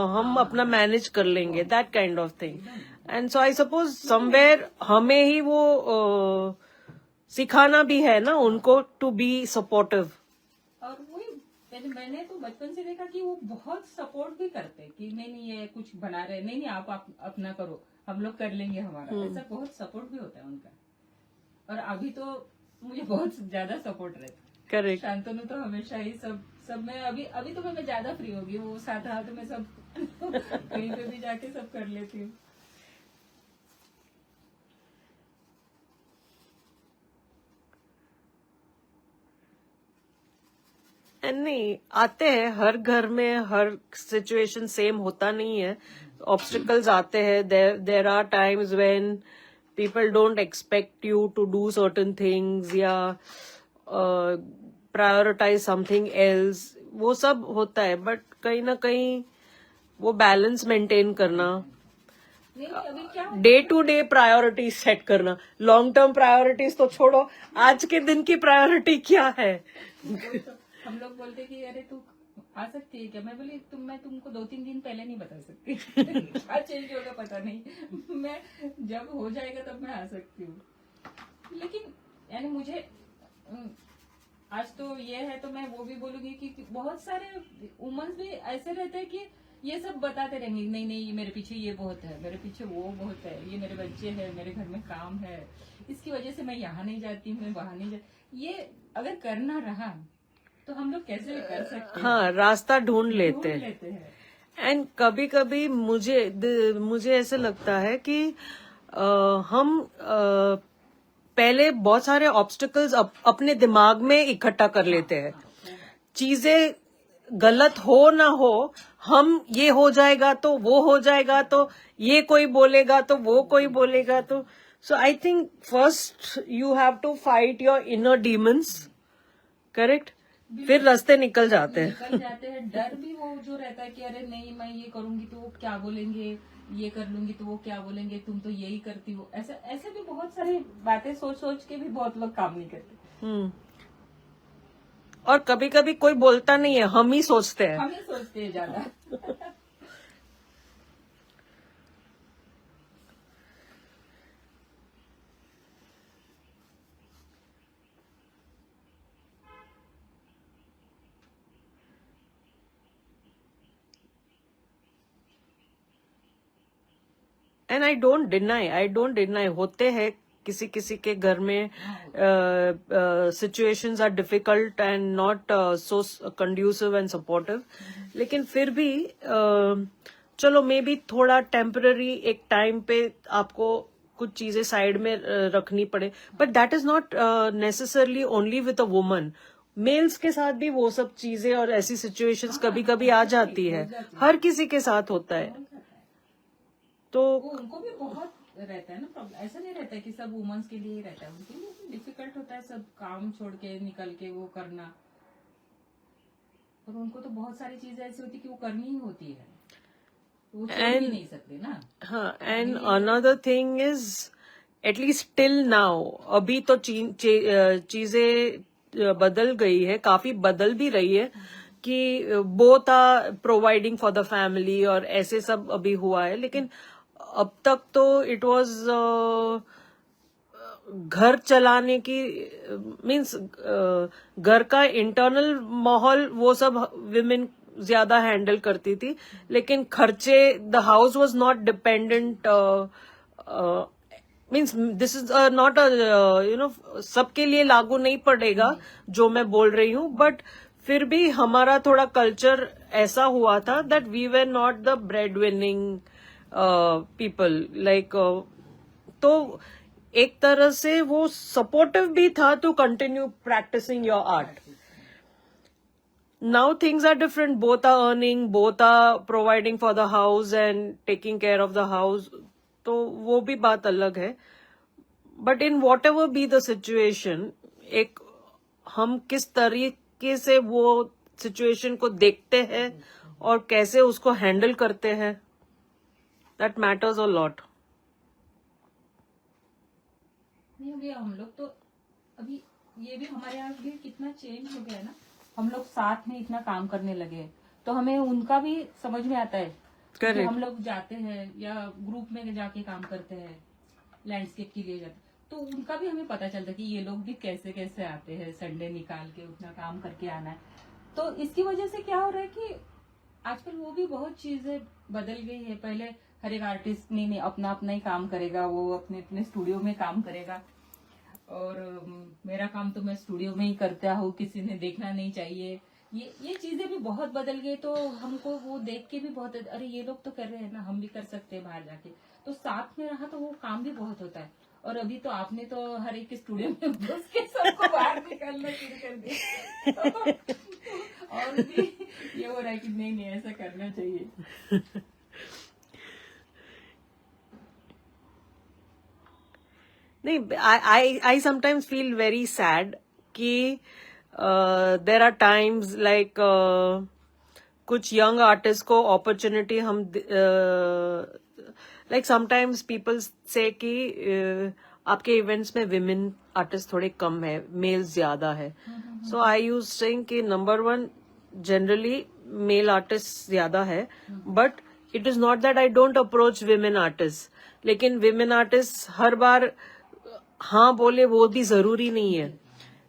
हम अपना मैनेज कर लेंगे, that kind of thing. And so I suppose somewhere हमें ही वो सिखाना भी है ना उनको, टू बी सपोर्टिव. और वही मैंने तो बचपन से देखा कि वो बहुत सपोर्ट भी करते कि नहीं ये कुछ बना रहे, नहीं आप अपना करो, हम लोग कर लेंगे हमारा, ऐसा बहुत सपोर्ट भी होता है उनका. और अभी तो मुझे बहुत ज्यादा सपोर्ट रहता है. करेक्ट. शांतनु तो हमेशा ही सब में, अभी तो मैं ज्यादा फ्री होगी, वो साथ हाथ में सब कहीं पे भी जाके सब कर लेती हूँ. नहीं, आते हैं हर घर में, हर सिचुएशन सेम होता नहीं है, ऑब्स्टिकल्स आते हैं. There are times when people don't expect you to do certain things या प्रायोरिटाइज समथिंग एल्स, वो सब होता है. बट कहीं ना कहीं वो बैलेंस मेंटेन करना, अभी क्या day to day priorities set करना, लॉन्ग टर्म प्रायोरिटीज तो छोड़ो, आज के दिन की प्रायोरिटी क्या है. हम लोग बोलते कि अरे तू आ सकती है क्या, मैं बोली मैं तुमको 2-3 दिन पहले नहीं बता सकती. क्या चेंज होगा पता नहीं, मैं जब हो जाएगा तब मैं आ सकती हूँ. लेकिन यानी मुझे आज तो ये है, तो मैं वो भी बोलूंगी कि बहुत सारे वुमेन्स भी ऐसे रहते हैं कि ये सब बताते रहेंगे, नहीं मेरे पीछे ये बहुत है, मेरे पीछे वो बहुत है, ये मेरे बच्चे हैं, मेरे घर में काम है, इसकी वजह से मैं यहाँ नहीं जाती हूँ, मैं वहां नहीं जाती. ये अगर करना रहा तो हम लोग कैसे भी कर सकते हैं. हाँ, रास्ता ढूंढ लेते हैं. एंड कभी कभी मुझे ऐसे लगता है कि हम पहले बहुत सारे ऑब्स्टिकल्स अपने दिमाग में इकट्ठा कर लेते हैं. चीजें गलत हो ना हो, हम ये हो जाएगा तो वो हो जाएगा, तो ये कोई बोलेगा तो वो कोई बोलेगा, तो so I think first you have to fight your inner demons. Correct. फिर रास्ते निकल जाते हैं. डर भी वो जो रहता है कि अरे नहीं मैं ये करूंगी तो वो क्या बोलेंगे, ये कर लूंगी तो वो क्या बोलेंगे, तुम तो यही करती हो, ऐसे भी बहुत सारी बातें सोच के भी बहुत लोग काम नहीं करते. और कभी कभी कोई बोलता नहीं है, हम ही सोचते हैं ज्यादा. एंड आई डोंट डिनाई होते हैं किसी किसी के घर में situations are difficult and not so conducive and supportive. लेकिन फिर भी चलो मे बी थोड़ा टेम्पररी एक टाइम पे आपको कुछ चीजें साइड में रखनी पड़े, but that is not necessarily only with a woman. Males के साथ भी वो सब चीजें और ऐसी सिचुएशंस कभी कभी आ जाती है, हर किसी के साथ होता है. तो उनको भी बहुत रहता है ना प्रॉब्लम, ऐसा नहीं रहता है कि सब वुमेन्स के लिए ही रहता है, उनके लिए डिफिकल्ट होता है सब काम छोड़ के निकल के वो करना. और उनको तो बहुत सारी चीजें ऐसी होती कि वो करनी ही होती है, वो छोड़ भी नहीं सकते ना. हाँ, and another thing is at least till now, अभी तो चीजें बदल गई है, काफी बदल भी रही है कि both are providing for the family और ऐसे सब अभी हुआ है. लेकिन अब तक तो इट वाज घर चलाने की मीन्स घर का इंटरनल माहौल वो सब विमेन ज्यादा हैंडल करती थी. लेकिन खर्चे, the house was not dependent, means this is not सबके लिए लागू नहीं पड़ेगा जो मैं बोल रही हूँ, बट फिर भी हमारा थोड़ा कल्चर ऐसा हुआ था that we were not the bread winning people like. तो एक तरह से वो सपोर्टिव भी था to continue practising your art. now things are different. Both are earning, both are providing for the house and taking care of the house. तो वो भी बात अलग है. But in whatever be the situation, एक हम किस तरीके से वो सिचुएशन को देखते हैं और कैसे उसको हैंडल करते हैं, that matters a lot. नहीं हो गया हम लोग तो अभी ये भी हमारे यहाँ भी कितना चेंज हो गया है ना. हम लोग साथ में इतना काम करने लगे हैं, तो हमें उनका भी समझ में आता है. Correct. कि हम लोग जाते हैं या ग्रुप में जाके काम करते हैं, लैंडस्केप के लिए जाते हैं, तो उनका भी हमें पता चलता है कि ये लोग भी कैसे कैसे आते हैं, संडे निकाल के उतना काम करके आना है. तो इसकी वजह से क्या हो रहा है कि आजकल वो भी बहुत चीजें बदल गई है. पहले हर एक आर्टिस्ट नहीं अपना अपना ही काम करेगा, वो अपने अपने स्टूडियो में काम करेगा, और मेरा काम तो मैं स्टूडियो में ही करता हूँ, किसी ने देखना नहीं चाहिए. ये चीजें भी बहुत बदल गई. तो हमको वो देख के भी बहुत, अरे ये लोग तो कर रहे हैं ना, हम भी कर सकते हैं बाहर जाके. तो साथ में रहा तो वो काम भी बहुत होता है. और अभी तो आपने तो हर एक स्टूडियो में घुस के सबको बाहर निकालना शुरू कर दिया. और भी ये हो रहा है कि नहीं ऐसा करना चाहिए. नहीं, I sometimes feel very sad कि there are times like कुछ young artists को opportunity हम like sometimes people say कि आपके events में women artists थोड़े कम है, males ज्यादा है. So I use saying कि number one generally male artists ज्यादा है, but it is not that I don't approach women artists. लेकिन women artists हर बार हाँ बोले वो भी जरूरी नहीं है.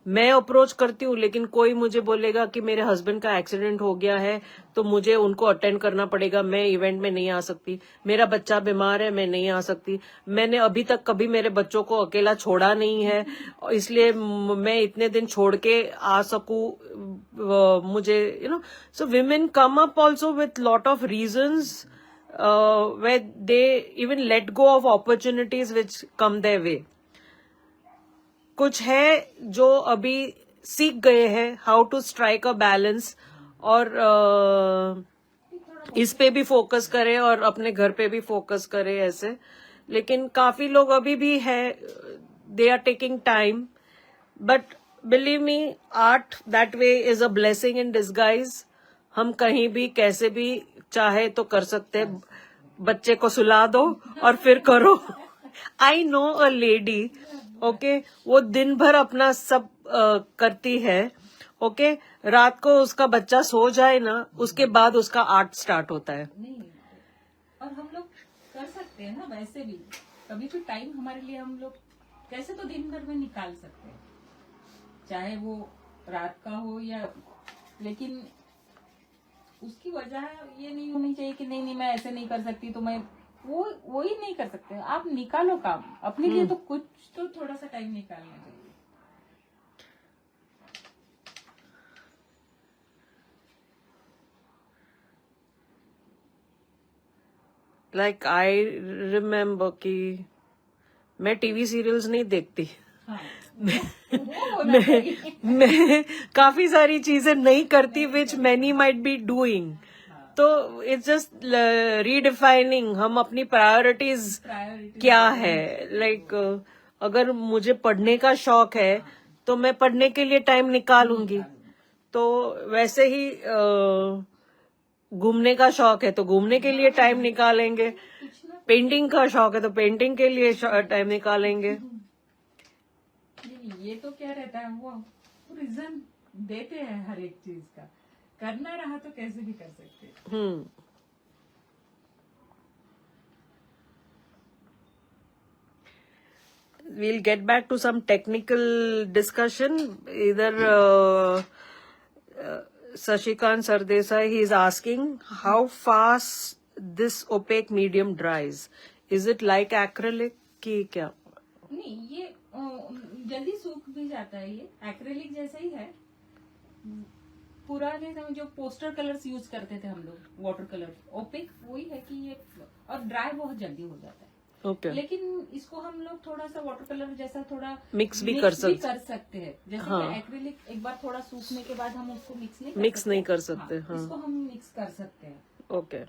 मैं अप्रोच करती हूँ, लेकिन कोई मुझे बोलेगा कि मेरे हस्बैंड का एक्सीडेंट हो गया है तो मुझे उनको अटेंड करना पड़ेगा, मैं इवेंट में नहीं आ सकती, मेरा बच्चा बीमार है, मैं नहीं आ सकती, मैंने अभी तक कभी मेरे बच्चों को अकेला छोड़ा नहीं है, इसलिए मैं इतने दिन छोड़ के आ सकूं, मुझे so women come up also with lot of reasons where they even let go of opportunities which come their way. कुछ है जो अभी सीख गए हैं how to strike a balance, और इस पे भी फोकस करे और अपने घर पे भी फोकस करे ऐसे. लेकिन काफी लोग अभी भी है, they are taking time. But believe me, art that way is a blessing in disguise. हम कहीं भी कैसे भी चाहे तो कर सकते हैं. बच्चे को सुला दो और फिर करो. I know a lady, okay, वो दिन भर अपना सब करती है, ओके, रात को उसका बच्चा सो जाए ना, उसके बाद उसका आर्ट स्टार्ट होता है. नहीं, और हम लोग कर सकते हैं ना वैसे भी. कभी भी टाइम हमारे लिए हम लोग कैसे तो दिन भर में निकाल सकते हैं, चाहे वो रात का हो या. लेकिन उसकी वजह ये नहीं होनी चाहिए कि नहीं मैं ऐसे नहीं कर सकती, तो मैं वो ही नहीं कर सकते. आप निकालो काम अपने लिए, तो कुछ तो थोड़ा सा टाइम निकालना चाहिए. लाइक आई रिमेम्बर कि मैं टीवी सीरियल्स नहीं देखती. हाँ, मैं काफी सारी चीजें नहीं करती which many might be doing. तो इट्स जस्ट रीडिफाइनिंग हम अपनी प्रायोरिटीज क्या है. लाइक अगर मुझे पढ़ने का शौक है तो मैं पढ़ने के लिए टाइम निकालूंगी. तो वैसे ही घूमने का शौक है तो घूमने के लिए टाइम निकालेंगे. पेंटिंग का शौक है तो पेंटिंग के लिए टाइम निकालेंगे. ये तो क्या रहता है, वो रीजन देते हैं हर एक चीज का. करना रहा तो कैसे भी कर सकते हैं. We'll get back to some technical discussion. Either Sashikant Sardesai, he is asking how fast this opaque medium dries. Is it like acrylic की क्या? नहीं, ये जल्दी सूख भी जाता है. ये एक्रेलिक जैसा ही है. पुराने समय जो पोस्टर कलर्स यूज करते थे हम लोग, वाटर कलर, ओपेक वही है कि ये, और ड्राई बहुत जल्दी हो जाता है. ओके, लेकिन इसको हम लोग थोड़ा सा वाटर कलर जैसा थोड़ा मिक्स भी कर सकते हैं। जैसे हाँ। कि एक्रिलिक एक बार थोड़ा सूखने के बाद हम उसको मिक्स नहीं कर सकते, हाँ, हाँ। इसको हम मिक्स कर सकते हैं। ओके।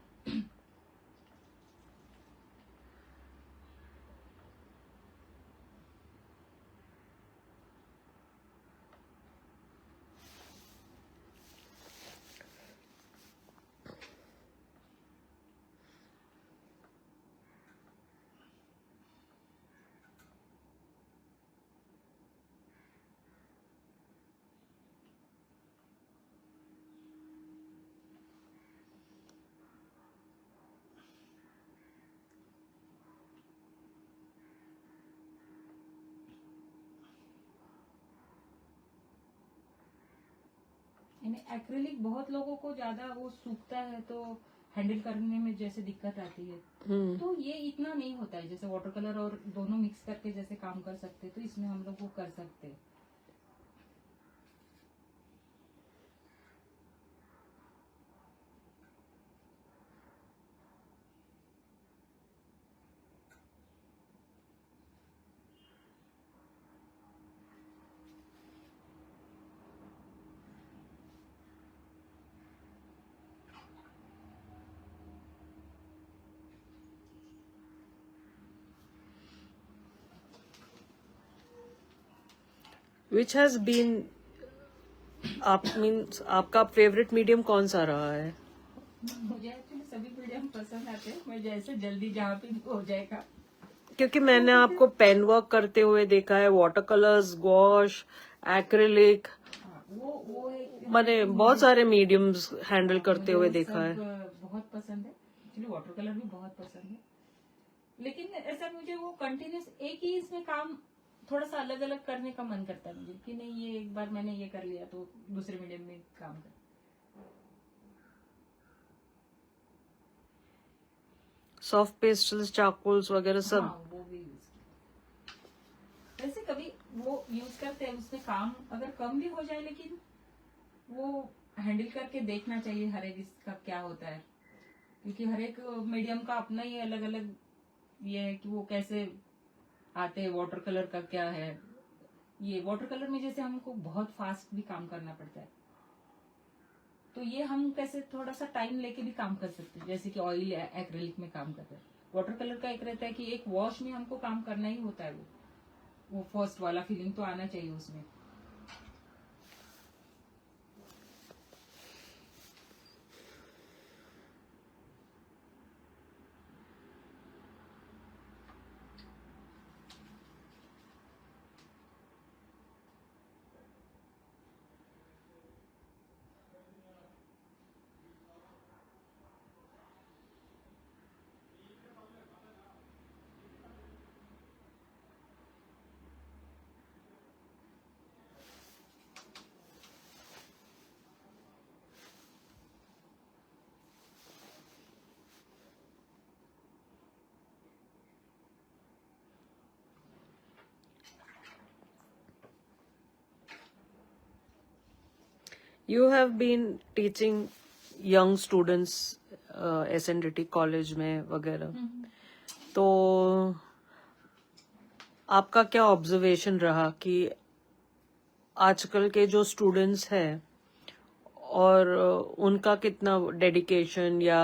एक्रिलिक बहुत लोगों को ज्यादा वो सूखता है तो हैंडल करने में जैसे दिक्कत आती है, तो ये इतना नहीं होता है। जैसे वाटर कलर और दोनों मिक्स करके जैसे काम कर सकते हैं, तो इसमें हम लोग वो कर सकते हैं। विच हैज बीन, आप मीन्स आपका फेवरेट मीडियम कौन सा रहा है? मुझे एक्चुअली सभी मीडियम पसंद आते हैं, मैं जैसे जल्दी जहाँ पे भी हो जाएगा। क्योंकि मैंने आपको पेन वर्क करते हुए देखा है, वाटर कलर्स, गॉश, एक्रिलिक, हाँ, वो एक मैंने बहुत सारे मीडियम्स हैंडल करते मुझे हुए वो देखा है। सब बहुत पसंद है। एक्चुअली वाटर कलर भी बहुत पसंद है, लेकिन ऐसा मुझे वो कंटिन्यूस एक ही इसमें काम थोड़ा सा अलग अलग करने का मन करता है मुझे, कि नहीं ये एक बार मैंने ये कर लिया तो दूसरे मीडियम में काम कर। सॉफ्ट पेस्टल्स, चारकोल्स वगैरह सब। हाँ, वो भी यूज किया। वैसे कभी वो यूज करते हैं, उसमें काम अगर कम भी हो जाए, लेकिन वो हैंडल करके देखना चाहिए हर एक इसका क्या होता है, क्योंकि हर एक मीडियम का अपना ही अलग अलग ये है कि वो कैसे आते हैं। वाटर कलर का क्या है, ये वाटर कलर में जैसे हमको बहुत फास्ट भी काम करना पड़ता है, तो ये हम कैसे थोड़ा सा टाइम लेके भी काम कर सकते हैं। जैसे कि ऑयल एक्रेलिक में काम करते हैं, वाटर कलर का एक रहता है कि एक वॉश में हमको काम करना ही होता है। वो फर्स्ट वाला फीलिंग तो आना चाहिए उसमें। You have been teaching young students SNDT college में वगैरह, तो आपका क्या ऑब्जर्वेशन रहा कि आजकल के जो स्टूडेंट्स हैं और उनका कितना डेडिकेशन या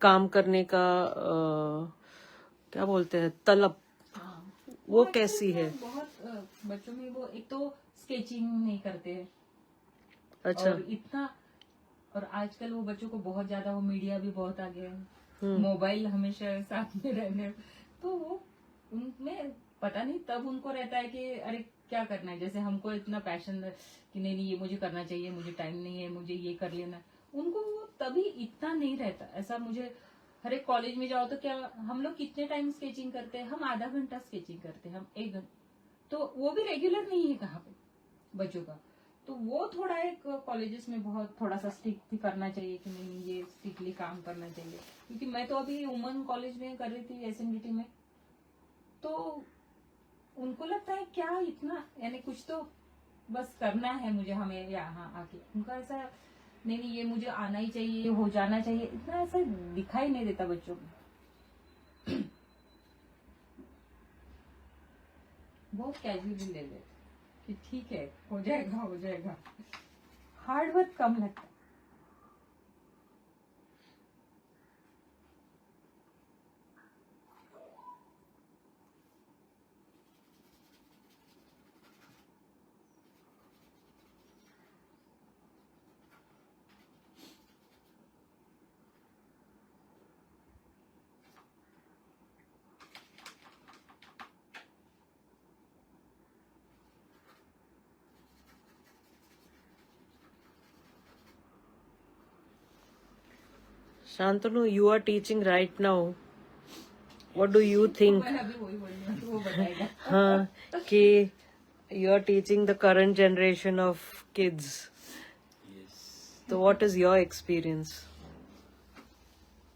काम करने का क्या बोलते हैं, तलब, वो कैसी है? बहुत बच्चों में वो एक तो स्केचिंग नहीं करते हैं, अच्छा। और इतना, और आजकल वो बच्चों को बहुत ज्यादा वो मीडिया भी बहुत आ गया है, मोबाइल हमेशा साथ में रहने, तो वो उनमें पता नहीं तब उनको रहता है कि अरे क्या करना है। जैसे हमको इतना पैशन कि नहीं ये मुझे करना चाहिए, मुझे टाइम नहीं है, मुझे ये कर लेना, उनको वो तभी इतना नहीं रहता। ऐसा मुझे हर एक कॉलेज में जाओ तो क्या हम लोग कितने टाइम स्केचिंग करते हैं, हम आधा घंटा स्केचिंग करते हैं, हम 1 घंटा, तो वो भी रेगुलर नहीं है कहाँ पे बच्चों का। तो वो थोड़ा एक कॉलेजेस में बहुत थोड़ा सा स्ट्रिक्ट करना चाहिए कि नहीं ये स्ट्रिक्टली काम करना चाहिए। क्योंकि मैं तो अभी वुमन कॉलेज में कर रही थी SNDT में, तो उनको लगता है क्या इतना, यानी कुछ तो बस करना है मुझे, हमें यहाँ आके, उनका ऐसा नहीं ये मुझे आना ही चाहिए, हो जाना चाहिए, इतना ऐसा दिखाई नहीं देता बच्चों में। बहुत कैजुअली ले लेते कि ठीक है, हो जाएगा। हार्ड वर्क कम लगता है। Shantanu, you are teaching right now. What do you think? मैं अभी वही बोल रही हूँ, तो वो बताएगा। हाँ, कि you are teaching the current generation of kids. Yes. So what is your experience?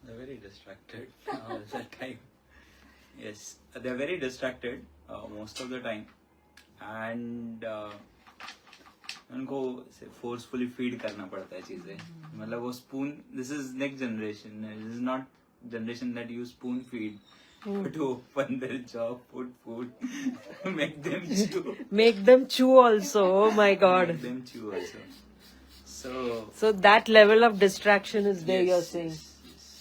They're very distracted all the time. Yes, they're very distracted most of the time. And उनको फोर्सफुली फीड करना पड़ता है चीजें. मतलब वो spoon, this is next generation, this is not generation that you spoon feed. But to open their jaw, put food, make them chew. Make them chew also. Oh my God. Make them chew also. So that level of distraction is there. Yes, You're saying. yes.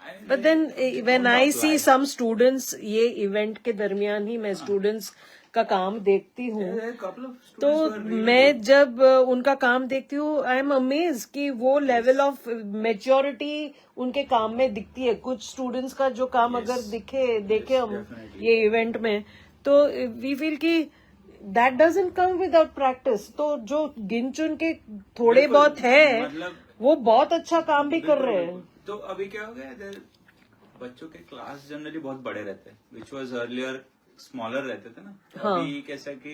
I mean, But then when don't I apply. see some students, ये event के दरमियान ही मैं students का काम देखती हूँ, There are a couple of students तो who are really मैं good. जब उनका काम देखती हूँ, आई एम अमेज कि वो लेवल ऑफ मेच्योरिटी उनके काम में दिखती है. कुछ स्टूडेंट्स का जो काम Yes. अगर देखे हम definitely. ये इवेंट में, तो वी फील कि that doesn't come without practice. तो जो गिन चुन के थोड़े बिल्कुल, बहुत है, मतलब वो बहुत अच्छा काम भी कर रहे हैं. बिल्कुल. तो अभी क्या हो गया, बच्चों के क्लास जनरली बहुत बड़े रहते हैं, विच वॉज अर्लियर स्मॉलर रहते थे ना. हाँ. अभी कैसा कि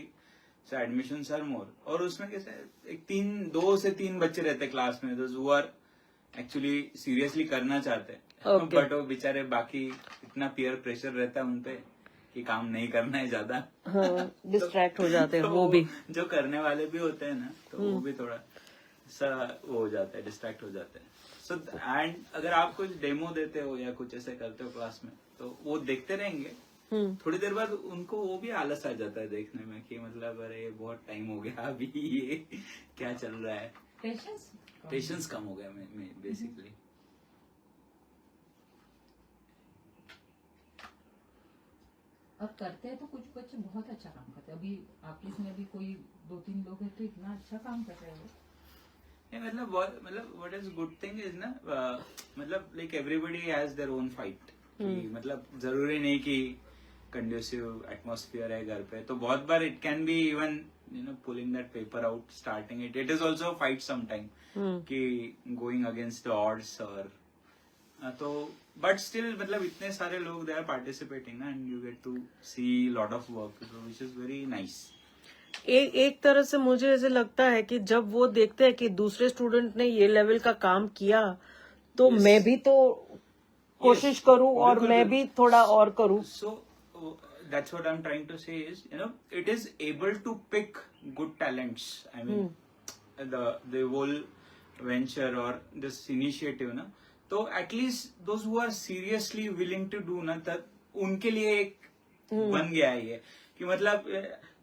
एडमिशन आर मोर, और उसमें कैसे एक 2 से 3 बच्चे रहते हैं क्लास में, those who are actually seriously करना चाहते हैं. Okay. बट वो बेचारे बाकी इतना पीयर प्रेशर रहता है उनपे कि काम नहीं करना है ज्यादा. हाँ, डिस्ट्रैक्ट हो जाते हैं तो वो भी. जो करने वाले भी होते हैं ना, तो वो भी थोड़ा सा वो हो जाता है, डिस्ट्रैक्ट हो जाते हैं. सो एंड अगर आप कुछ डेमो देते हो या कुछ ऐसे करते हो क्लास में, तो वो देखते रहेंगे. थोड़ी देर बाद उनको वो भी आलस आ जाता है देखने में कि मतलब अरे बहुत टाइम हो गया, अभी ये क्या चल रहा है. पेशेंस कम हो गया बेसिकली. और करते हैं तो कुछ बच्चे बहुत अच्छा काम करते हैं. अभी आपके इसमें भी कोई 2-3 लोग हैं तो इतना अच्छा काम कर रहे हैं. मतलब what is good thing is ना, मतलब like everybody has their own fight. मतलब जरूरी नहीं कि कंड्यूसिव एटमॉस्फेयर है घर पे, तो बहुत बार it can be even pulling that paper out, starting it is also fight sometime कि गोइंग अगेंस्ट द ऑड्स. और तो बट स्टिल मतलब इतने सारे लोग दे आर पार्टिसिपेटिंग ना, and you get to see lot of work, which is very nice. एक तरह से मुझे ऐसे लगता है कि जब वो देखते हैं कि दूसरे स्टूडेंट ने ये लेवल का काम किया, तो Yes. मैं भी तो कोशिश करूं और बिल्कुल, मैं भी थोड़ा और करूं. So that's what I'm trying to say is, it is able to pick good talents. I mean, the whole venture or this initiative ना, तो at least those who are seriously willing to do ना, तब उनके लिए एक बन गया है ये कि मतलब,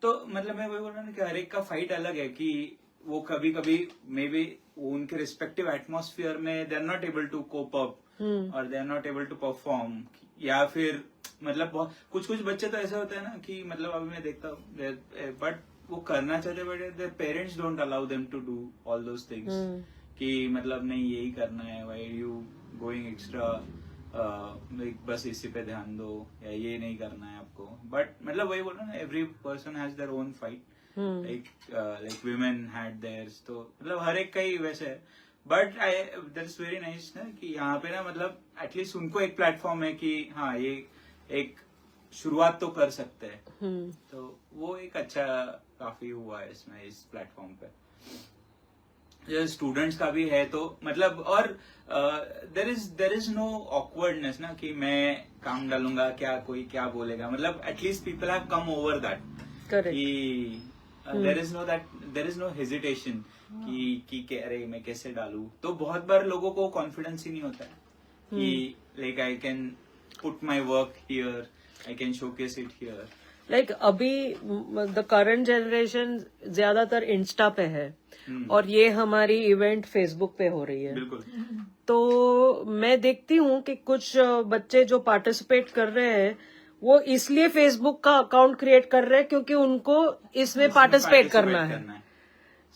तो मतलब मैं वही बोल रहा हूँ कि हर एक का फाइट अलग है कि वो कभी कभी मे बी उनके रिस्पेक्टिव एटमॉस्फेयर में they are not able to cope up और they are not able to perform, या फिर मतलब बहुत कुछ बच्चे तो ऐसे होते हैं ना कि मतलब अभी मैं देखता हूँ बट वो करना चाहते but their parents don't allow them to do all those things कि मतलब नहीं यही करना है, व्हाई यू गोइंग एक्स्ट्रा, बस इसी पे ध्यान दो, या ये नहीं करना है आपको. बट मतलब वही बोल रहा हूँ ना, every person has their own fight. Like women had theirs, तो मतलब हर एक का ही वैसे है. बट दैट्स वेरी नाइस ना कि यहाँ पे ना मतलब एटलीस्ट उनको एक प्लेटफॉर्म है कि हाँ ये एक शुरुआत तो कर सकते हैं. तो वो एक अच्छा काफी हुआ है इसमें, इस प्लेटफॉर्म पे. स्टूडेंट्स का भी है तो मतलब, और देर इज नो ऑकवर्डनेस ना कि मैं काम डालूंगा क्या कोई क्या बोलेगा. मतलब at least people have come over that कि देर इज नो हेजिटेशन कि अरे मैं कैसे डालू. तो बहुत बार लोगों को कॉन्फिडेंस ही नहीं होता है कि like I can put my work here, I can showcase it here. Like अभी द करंट जनरेशन ज्यादातर इंस्टा पे है और ये हमारी इवेंट फेसबुक पे हो रही है. बिल्कुल. तो मैं देखती हूँ कि कुछ बच्चे जो पार्टिसिपेट कर रहे हैं वो इसलिए फेसबुक का अकाउंट क्रिएट कर रहे हैं क्योंकि उनको इसमें पार्टिसिपेट करना है.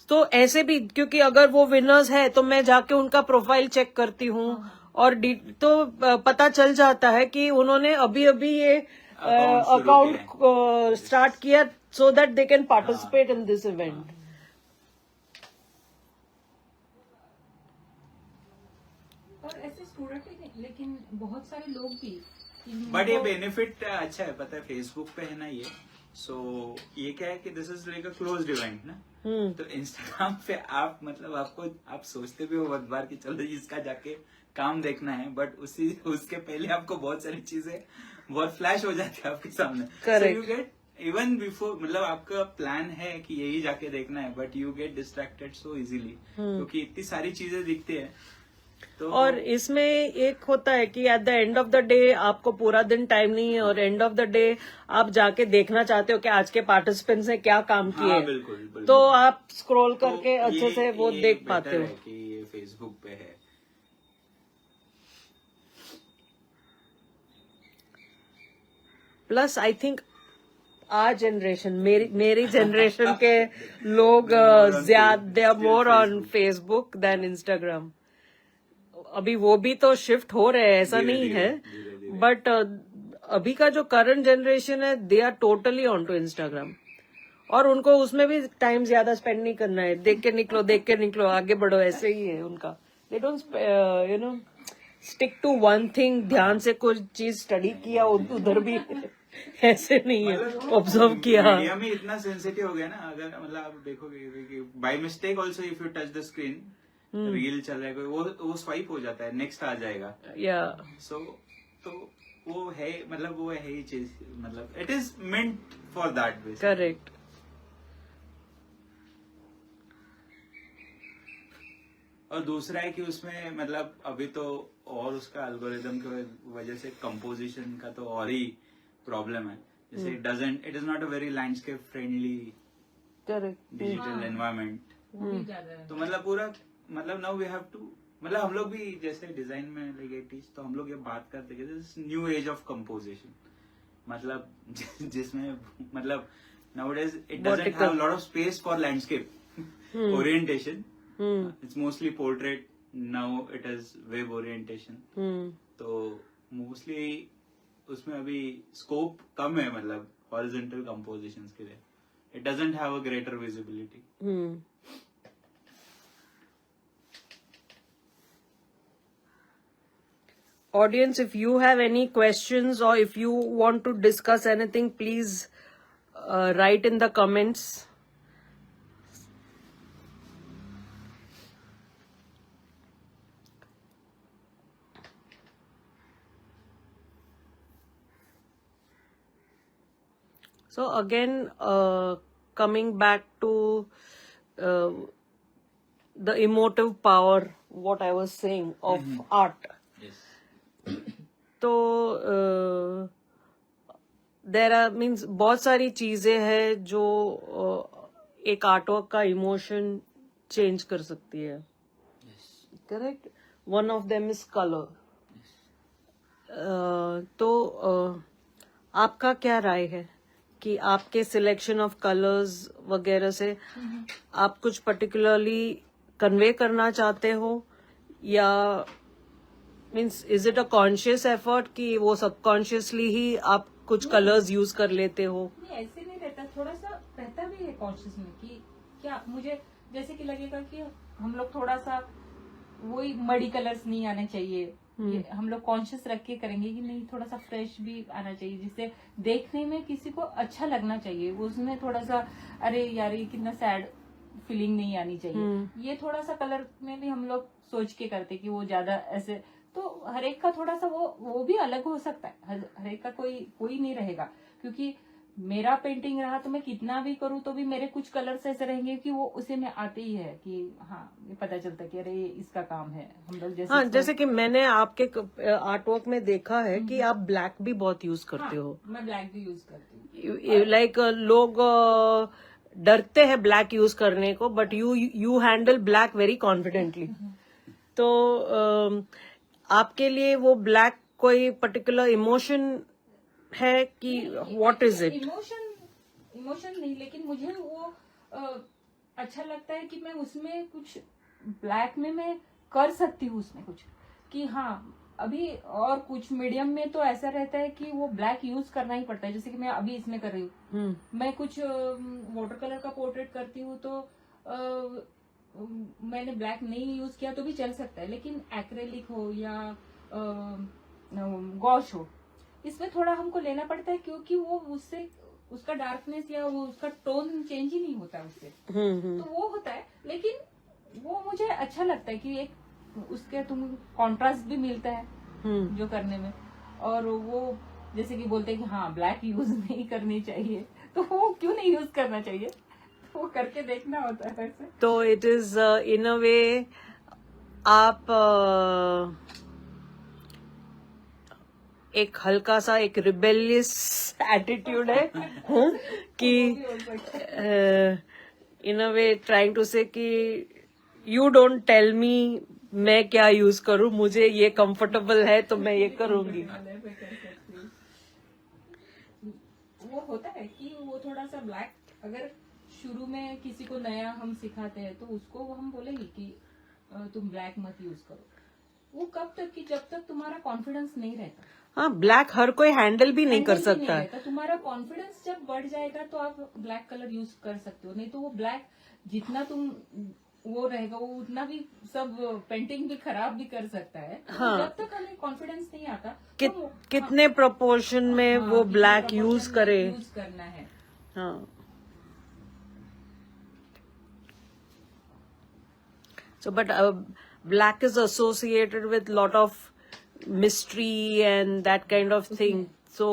तो ऐसे भी, क्योंकि अगर वो विनर्स है तो मैं जाके उनका प्रोफाइल चेक करती हूँ और तो पता चल जाता है कि उन्होंने अभी अभी ये अकाउंट स्टार्ट किया so that they can participate in this event. और ऐसे स्टूडेंट ही नहीं, लेकिन बहुत सारे लोग भी. बट ये बेनिफिट अच्छा है, पता है फेसबुक पे है ना ये. सो ये क्या है कि this is like a closed event ना. तो इंस्टाग्राम पे आप मतलब आप सोचते भी हो बहुत बार कि चलो इसका जाके काम देखना है, बट उसके पहले आपको बहुत सारी चीजें बहुत फ्लैश हो जाती है आपके सामने. Correct. You get even before, मतलब आपका प्लान है कि यही जाके देखना है, but you get distracted so easily क्योंकि इतनी सारी चीजें दिखती है. तो और इसमें एक होता है कि at the end of the day आपको पूरा दिन टाइम नहीं है और एंड ऑफ द डे आप जाके देखना चाहते हो कि आज के पार्टिसिपेंट्स ने क्या काम किए. हाँ, बिल्कुल, बिल्कुल. तो आप स्क्रॉल करके तो अच्छे से वो ये देख better पाते हो. है कि ये फेसबुक पे है. Plus I think our generation, मेरी जनरेशन के लोग ज्यादा, they are more on Facebook than Instagram. अभी वो भी तो शिफ्ट हो रहे हैं, ऐसा नहीं है, बट अभी का जो करंट जनरेशन है they are totally on to Instagram. और उनको उसमें भी टाइम ज्यादा स्पेंड नहीं करना है. देख के निकलो आगे बढ़ो, ऐसे ही है उनका. They don't you know stick to one thing. ध्यान से कुछ चीज स्टडी किया उधर भी ऐसे नहीं है, ऑब्जर्व किया. मीडिया में इतना सेंसिटिव हो गया ना, अगर मतलब आप देखोगे by mistake also if you touch the screen, reel चल रहा है कोई, वो स्वाइप हो जाता है, नेक्स्ट आ जाएगा. या सो तो वो है, मतलब वो है ही चीज, मतलब it is meant for that basis. Correct. और दूसरा है कि उसमें मतलब अभी तो और उसका एल्गोरिदम की वजह से कंपोजिशन का तो और ही प्रॉब्लम है. जैसे it is not a very landscape friendly correct. Digital environment. वो भी ज्यादा है. तो मतलब पूरा, मतलब नाउ वी हैव टू, मतलब हम लोग भी जैसे डिजाइन में लाइक 80s, तो हम लोग ये बात करते हैं this new age of composition, मतलब जिसमें मतलब nowadays it doesn't have lot of space for landscape orientation. It's mostly portrait, now it is web orientation. तो मोस्टली उसमें अभी स्कोप कम है, मतलब हॉरिजॉन्टल कंपोजिशंस के लिए. It doesn't have a greater visibility. Audience, if you have any questions or if you want to discuss anything, please write in the comments. So again, coming back to the emotive power, what I was saying of art. Yes. तो there are means बहुत सारी चीजें हैं जो एक artwork का emotion change कर सकती है. Correct. One of them is colour. तो आपका क्या राय है कि आपके सिलेक्शन ऑफ कलर्स वगैरह से आप कुछ पर्टिकुलरली कन्वे करना चाहते हो, या means is it a conscious effort कि वो सबकॉन्शियसली ही आप कुछ कलर्स यूज कर लेते हो? नहीं, ऐसे नहीं रहता. थोड़ा सा रहता भी है कॉन्शियस में कि क्या मुझे जैसे कि लगेगा कि हम लोग थोड़ा सा वही मडी कलर्स नहीं आने चाहिए. ये हम लोग कॉन्शियस रख के करेंगे कि नहीं, थोड़ा सा फ्रेश भी आना चाहिए जिससे देखने में किसी को अच्छा लगना चाहिए. उसमें थोड़ा सा अरे यार ये कितना सैड फीलिंग नहीं आनी चाहिए. ये थोड़ा सा कलर में भी हम लोग सोच के करते कि वो ज्यादा ऐसे. तो हर एक का थोड़ा सा वो भी अलग हो सकता है. हर एक का कोई नहीं रहेगा, क्योंकि मेरा पेंटिंग रहा तो मैं कितना भी करूँ तो भी मेरे कुछ कलर्स ऐसे रहेंगे कि वो उसे में आते ही है कि हाँ ये पता चलता है कि अरे ये इसका काम है। हम लोग जैसे हाँ, जैसे कि मैंने आपके आर्ट वर्क में देखा है कि आप ब्लैक भी बहुत यूज करते हो। मैं ब्लैक भी यूज करती हूँ। लाइक लोग डरते हैं ब्लैक यूज करने को, but you handle black very confidently. तो आपके लिए वो ब्लैक कोई पर्टिकुलर इमोशन है कि व्हाट इज इट? इमोशन नहीं, लेकिन मुझे वो अच्छा लगता है कि मैं उसमें कुछ ब्लैक में मैं कर सकती हूँ उसमें कुछ, कि हाँ अभी और कुछ मीडियम में तो ऐसा रहता है कि वो ब्लैक यूज करना ही पड़ता है। जैसे कि मैं अभी इसमें कर रही हूँ, मैं कुछ वाटर कलर का पोर्ट्रेट करती हूँ तो मैंने ब्लैक नहीं यूज किया तो भी चल सकता है, लेकिन एक्रेलिक हो या गॉश हो, इसमें थोड़ा हमको लेना पड़ता है क्योंकि वो उससे उसका डार्कनेस या वो उसका टोन चेंज ही नहीं होता है उससे। तो वो होता है, लेकिन वो मुझे अच्छा लगता है कि एक उसके तुम कॉन्ट्रास्ट भी मिलता है जो करने में। और वो जैसे कि बोलते हैं कि हाँ ब्लैक यूज नहीं करनी चाहिए, तो वो क्यों नहीं यूज करना चाहिए, तो वो करके देखना होता है ऐसे। तो इट इज इन अ वे आप एक हल्का सा एक रिबेलियस एटीट्यूड है कि इन अ वे ट्राइंग टू से कि यू डोंट टेल मी मैं क्या यूज करूं, मुझे ये कंफर्टेबल है तो मैं ये करूंगी। वो होता है कि वो थोड़ा सा ब्लैक, अगर शुरू में किसी को नया हम सिखाते हैं तो उसको हम बोलेंगे कि तुम ब्लैक मत यूज करो। वो कब तक कि जब तक तुम्हारा कॉन्फिडेंस नहीं रहता। हाँ, ब्लैक हर कोई हैंडल भी नहीं कर सकता है। तो तुम्हारा कॉन्फिडेंस जब बढ़ जाएगा तो आप ब्लैक कलर यूज कर सकते हो, नहीं तो वो ब्लैक जितना तुम वो रहेगा वो उतना भी सब पेंटिंग भी खराब भी कर सकता है। हाँ। जब तक हमें कॉन्फिडेंस नहीं आता कितने प्रोपोर्शन में वो ब्लैक यूज करे, यूज करना है। हाँ। So, but black is associated with lot of mystery and that kind of thing. So,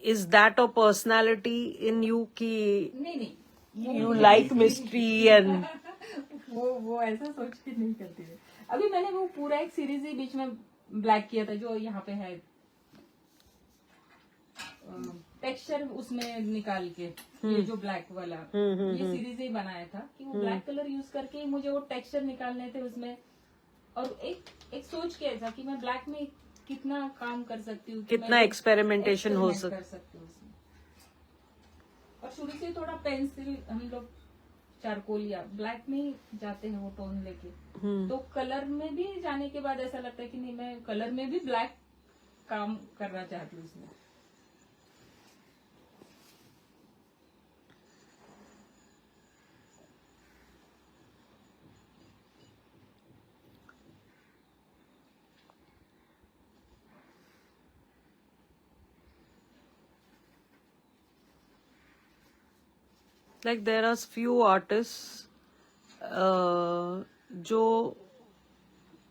is that a personality in you ki नहीं you like mystery and वो ऐसा सोच के नहीं करती है। अभी मैंने वो पूरा एक सीरीज ही बीच में ब्लैक किया था जो यहाँ पे है, टेक्सचर उसमें निकाल के ये जो ब्लैक वाला ये सीरीज ही बनाया था कि वो ब्लैक कलर यूज करके ही मुझे वो टेक्सचर निकालने थे उसमें। और एक सोच के ऐसा कि मैं ब्लैक में कितना काम कर सकती हूँ, कितना एक्सपेरिमेंटेशन हो कर सकती हूँ उसमें। और शुरू से थोड़ा पेंसिल हम लोग चारकोल या ब्लैक में ही जाते हैं वो टोन लेके, तो कलर में भी जाने के बाद ऐसा लगता है कि नहीं मैं कलर में भी ब्लैक काम करना चाहती हूँ उसमें। like there are few artists जो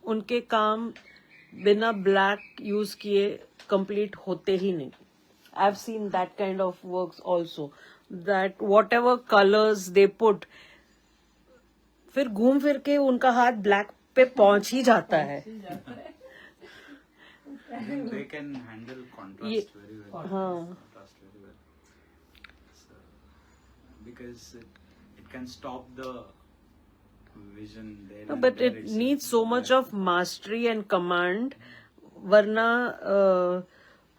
उनके काम बिना ब्लैक यूज किए कंप्लीट होते ही नहीं। I have seen that kind of works also, that whatever colours they put, फिर घूम फिर के उनका हाथ ब्लैक पे पहुंच ही जाता है। They can handle contrast very well. हाँ। Contrast very well. So, because it can stop the vision there. No, and but there it itself. needs so much of mastery and command, वरना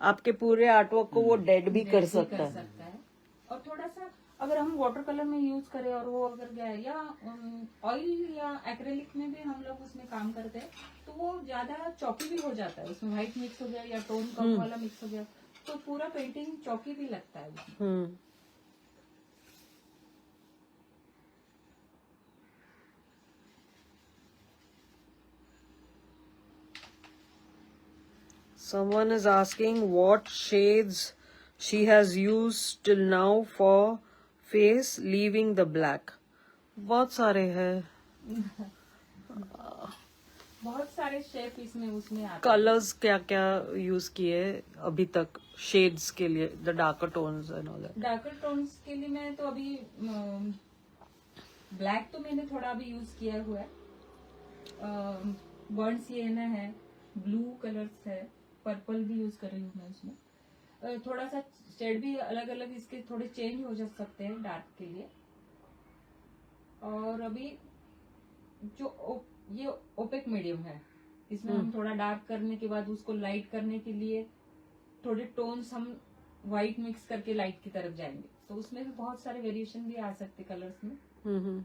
आपके पूरे artwork को वो dead भी कर सकता है। और थोड़ा सा अगर हम वाटर कलर में यूज करें और वो अगर गया या ऑयल या एक्रेलिक में भी हम लोग उसमें काम करते हैं तो वो ज्यादा चौकी भी हो जाता है, उसमें व्हाइट मिक्स हो गया या टोन कम वाला मिक्स हो गया तो पूरा पेंटिंग चौकी भी लगता है उसमें। Someone is asking what shades she has used till now for face, leaving the black. बहुत सारे हैं, बहुत सारे शेप इसमें उसमें आते हैं। कलर्स क्या क्या यूज किए अभी तक शेड्स के लिए, the darker tones and all that? Darker tones के लिए मैं तो अभी ब्लैक तो मैंने थोड़ा अभी यूज किया हुआ है, बर्न सिएना है, ब्लू कलर्स है, पर्पल भी यूज कर रही हूँ मैं उसमें। थोड़ा सा शेड भी अलग अलग इसके थोड़े चेंज हो जा सकते हैं डार्क के लिए। और अभी जो ये ओपेक मीडियम है, इसमें हम थोड़ा डार्क करने के बाद उसको लाइट करने के लिए थोड़े टोन्स हम व्हाइट मिक्स करके लाइट की तरफ जाएंगे, तो उसमें भी बहुत सारे वेरिएशन भी आ सकते कलर्स में। हम्म।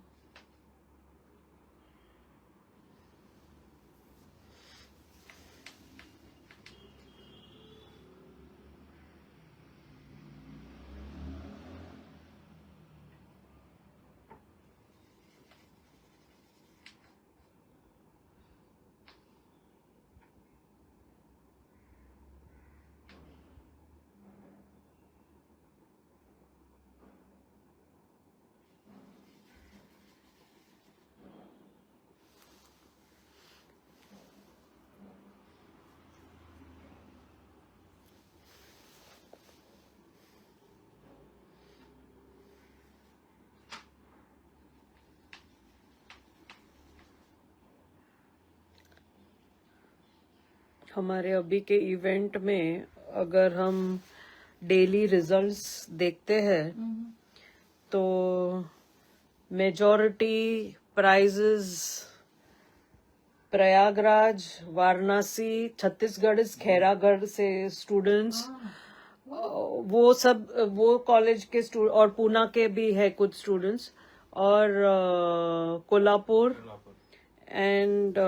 हमारे अभी के इवेंट में अगर हम डेली रिजल्ट्स देखते हैं तो मेजॉरिटी प्राइजेस प्रयागराज, वाराणसी, छत्तीसगढ़, खैरागढ़ से स्टूडेंट्स, वो सब वो कॉलेज के स्टूडेंट और पूना के भी है कुछ स्टूडेंट्स, और Kolhapur and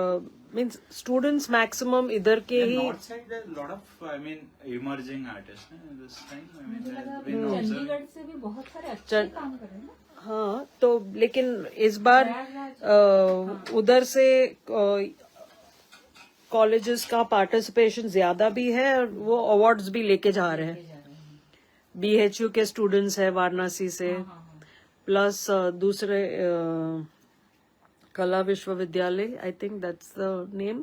means students maximum इधर के ही। North side there lot of I mean emerging artist this time. I mean मुझे लगा been observing. चंडीगढ़ से भी बहुत सारे अच्छे काम कर रहे हैं ना। हाँ, तो लेकिन इस बार उधर से कॉलेजेस का पार्टिसिपेशन ज्यादा भी है और वो अवार्ड्स भी लेके जा रहे हैं। BHU के स्टूडेंट्स है वाराणसी से, प्लस दूसरे कला विश्वविद्यालय, I think that's the name.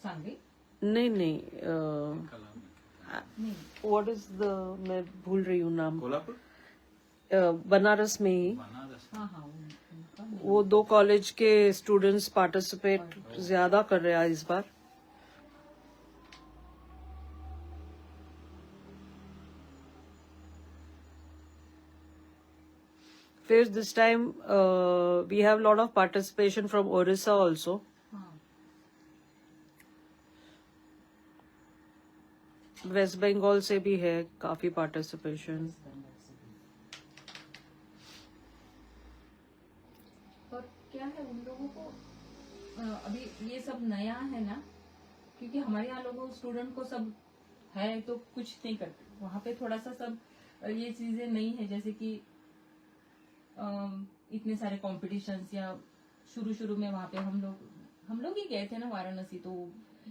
Sangli नहीं व्हाट इज द, मैं भूल रही हूँ नाम। कोल्हापुर, बनारस में ही बनारस। वो 2 कॉलेज के स्टूडेंट्स पार्टिसिपेट ज्यादा कर रहे हैं इस बार। फिर this time we have lot of participation from Odisha also. West Bengal से भी है काफी पार्टिसिपेशन। और क्या है उन लोगों को अभी ये सब नया है ना, क्योंकि हमारे यहाँ लोगों स्टूडेंट को सब है तो कुछ नहीं करते, वहाँ पे थोड़ा सा सब ये चीजें नहीं है, जैसे कि इतने सारे कॉम्पिटिशन्स, या शुरू में वहाँ पे हम लोग ही गए थे ना वाराणसी, तो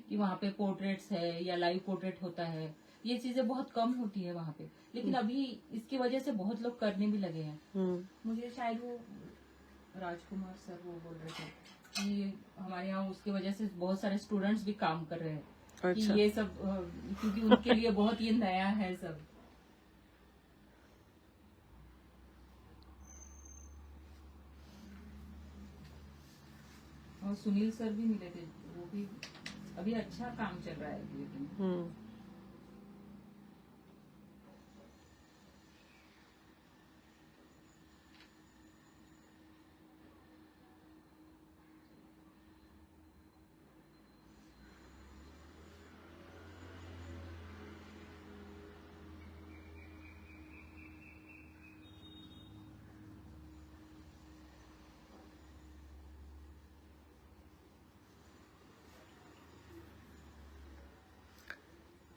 कि वहाँ पे पोर्ट्रेट्स है या लाइव पोर्ट्रेट होता है, ये चीजें बहुत कम होती है वहाँ पे। लेकिन अभी इसकी वजह से बहुत लोग करने भी लगे हैं। मुझे शायद वो राजकुमार सर वो बोल रहे थे कि हमारे यहाँ उसकी वजह से बहुत सारे स्टूडेंट्स भी काम कर रहे हैं। अच्छा। कि ये सब क्योंकि उनके लिए बहुत ये नया है सब। और सुनील सर भी मिले थे, वो भी अभी अच्छा काम चल रहा है लेकिन।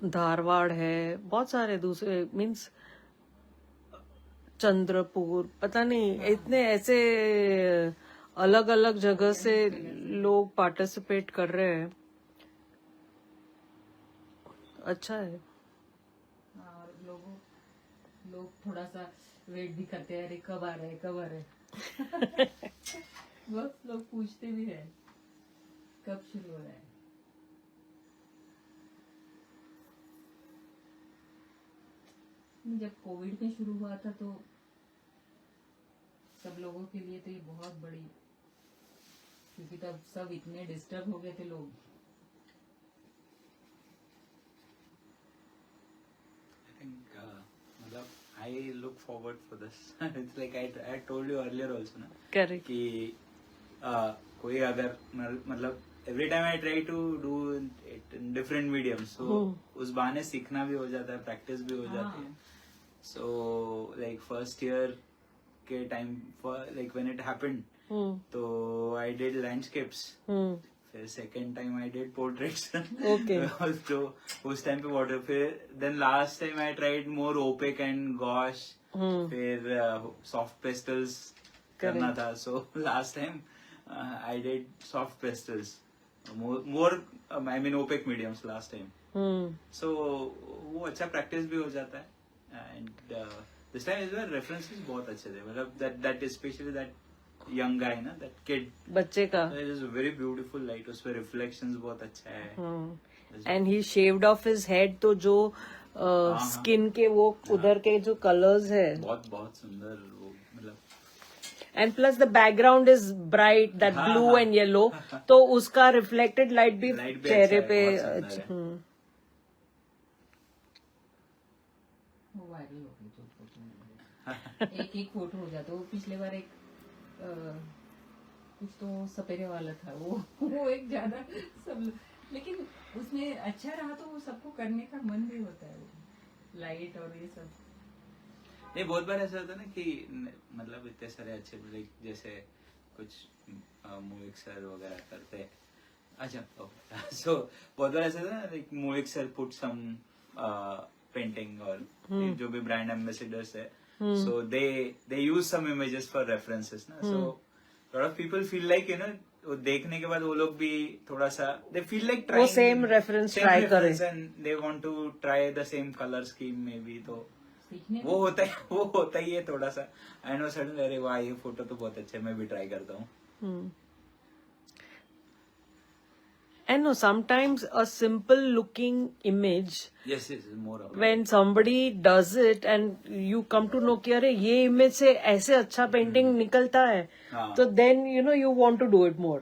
धारवाड़ है, बहुत सारे दूसरे मीन्स चंद्रपुर, पता नहीं इतने ऐसे अलग अलग जगह से लोग पार्टिसिपेट कर रहे हैं। अच्छा है। और लोग थोड़ा सा वेट भी करते हैं, अरे कब आ रहे कब आ रहे। बहुत लोग पूछते भी है। कब शुरू हो रहा है? जब कोविड में शुरू हुआ था तो सब लोगों के लिए तो ये बहुत बड़ी, क्योंकि तब सब इतने डिस्टर्ब हो गए थे लोग. I think मतलब I look forward for this. It's like I told you earlier also ना Correct. कि कोई अगर मतलब every time I try to do it in different mediums, so उस बहाने सीखना भी हो जाता है, practice भी हो जाती है. So like first year के time for like when it happened, तो I did landscapes. फिर second time I did portraits. Okay. तो उस टाइम पे वाटर, फिर then last time I tried more opaque and gouache. फिर सॉफ्ट पेस्टल्स करना था, so last time I did soft pastels, more I mean opaque mediums last time. So वो अच्छा practice भी हो जाता है. And this time is references बहुत अच्छे थे, मतलब that specially that young guy ना, दैट किड, बच्चे का. It is very beautiful light, उसमें रिफ्लेक्शंस बहुत अच्छा है. And he shaved of his head, तो जो स्किन के वो उधर के जो कलर्स है, बहुत बहुत सुंदर वो, मतलब and plus the background is bright, that blue and yellow, तो उसका रिफ्लेक्टेड लाइट भी Light भी चेहरे अच्छा है, पे. बहुत सुंदर है. वो वायरल हो गई जो फोटो. एक एक फोटो हो जाता. वो पिछले बार एक कुछ तो सपेरे वाला था, वो एक ज्यादा सब, लेकिन उसमें अच्छा रहा तो वो सबको करने का मन भी होता है, लाइट और ये सब. नहीं, बहुत बार ऐसा होता है ना कि मतलब इतने सारे अच्छे लाइक जैसे कुछ मोहिक सर वगैरह करते हैं. अच्छा, सो बहुत बार ऐसा होता है ना, like Mohik sir put some painting और जो भी ब्रांड एम्बेसडर्स है, so they use some images for references ना. So lot of people feel like वो देखने के बाद वो लोग भी थोड़ा सा they feel like trying वो सेम रेफरेंस ट्राई करें, and they want to try the same color scheme maybe. तो सीखने वो होता ही है थोड़ा सा. आई नो सडन, अरे वाह ये फोटो तो बहुत अच्छा है, मैं भी ट्राई करता हूँ. and no, sometimes a simple looking image, Yes, more of when somebody does it and you come to know कि अरे ये इमेज से ऐसे अच्छा पेंटिंग निकलता है, हाँ. तो then you want to do it more.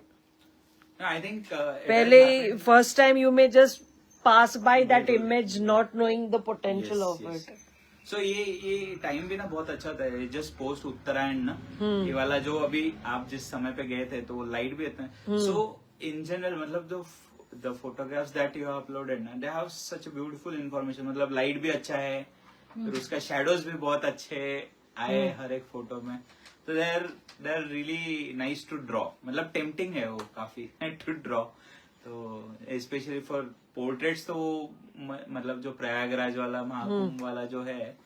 I think पहले first time you may just pass by that image not knowing the potential of it. सो ये टाइम भी ना बहुत अच्छा था. जस्ट पोस्ट उत्तरायण ना, ये वाला जो अभी आप जिस समय पे गए थे, तो वो लाइट भी इतना. सो इन जनरल मतलब the photographs that you have uploaded ना, they have such beautiful information. मतलब लाइट भी अच्छा है, फिर उसका शेडोज भी बहुत अच्छे आए हर एक फोटो में. तो they are really nice to draw. मतलब टेम्पटिंग है वो काफी टू ड्रॉ. तो स्पेशली फॉर पोर्ट्रेट्स तो मतलब जो प्रयागराज वाला महाकुंभ वाला जो है,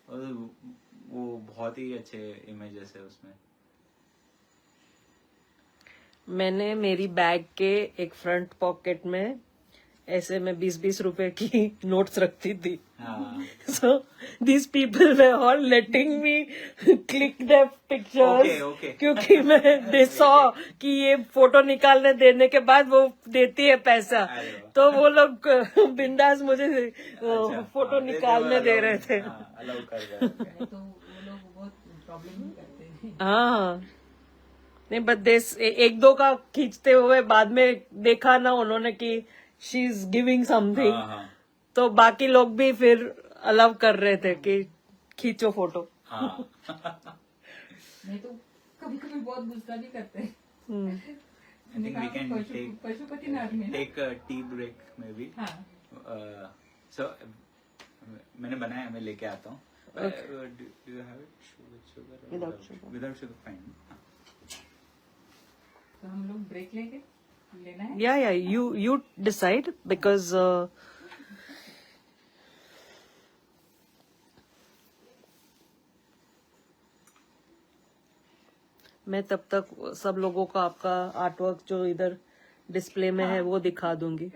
वो बहुत ही अच्छे इमेजेस है उसमें. मैंने मेरी बैग के एक फ्रंट पॉकेट में ऐसे में 20-20 रुपए की नोट्स रखती थी. So these people were all letting me click their pictures. Okay. क्योंकि they saw कि ये फोटो निकालने देने के बाद वो देती है पैसा, तो वो लोग बिंदास मुझे फोटो निकालने दे रहे थे. अलाउ कर रहे हैं. तो वो लोग बहुत प्रॉब्लम नहीं करते हैं. हाँ, नहीं, बट दिस एक दो का खींचते हुए बाद में देखा ना उन्होंने कि शी इज गिविंग समथिंग, तो बाकी लोग भी फिर अलाउ कर रहे थे कि खींचो फोटो. नहीं तो कभी कभी बहुत गुस्सा भी करते हैं. I think we can Pashupatinath में take a tea break maybe. हाँ. So मैंने बनाया, मैं लेके आता हूँ. Do you have it? Sugar? Without sugar. Without sugar, fine. तो हम लोग ब्रेक लेंगे, लेना है. Yeah, you decide because मैं तब तक सब लोगों का आपका आर्टवर्क जो इधर डिस्प्ले में है वो दिखा दूंगी.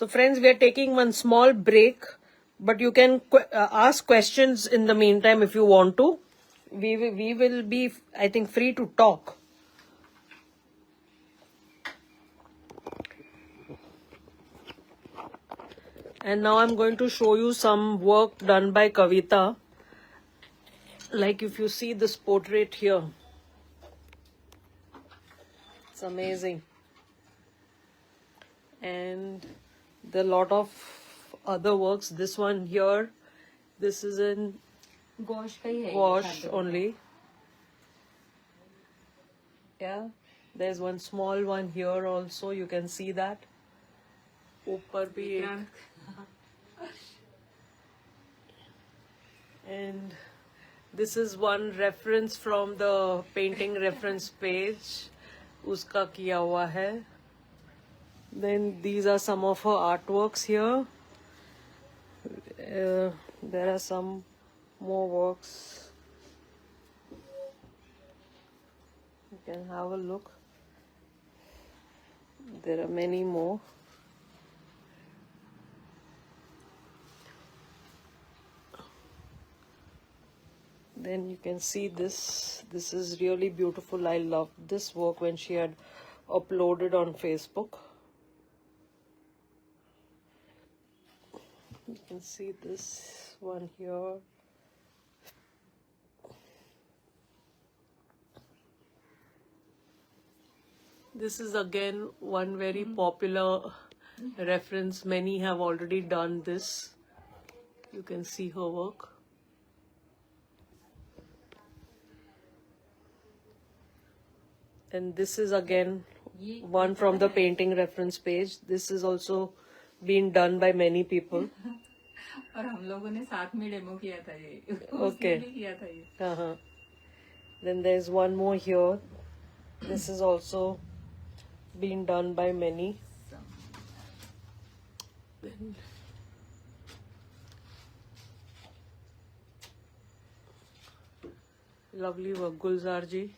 So friends, we are taking one small break, but you can ask questions in the meantime if you want to. We will be, I think, free to talk. And now I'm going to show you some work done by Kavita. Like if you see this portrait here, it's amazing. And there are a lot of other works. This one here, this is in Gosse का ही है ये wash शादी का। only. Yeah, there's one small one here also. You can see that. ऊपर भी एक. And this is one reference from the painting reference page. उसका किया हुआ है. Then these are some of her artworks here. There are some more works. You can have a look. There are many more. Then you can see this. This is really beautiful. I love this work when she had uploaded on Facebook. You can see this one here. This is again one very popular reference. Many have already done this. You can see her work. And this is again one from the painting reference page. This is also been done by many people. और हम लोगों ने साथ में demo किया था ये। Okay. उसने भी किया था ये। Uh-huh. Then there's one more here. This is also been done by many. Then lovely work, Gulzar ji.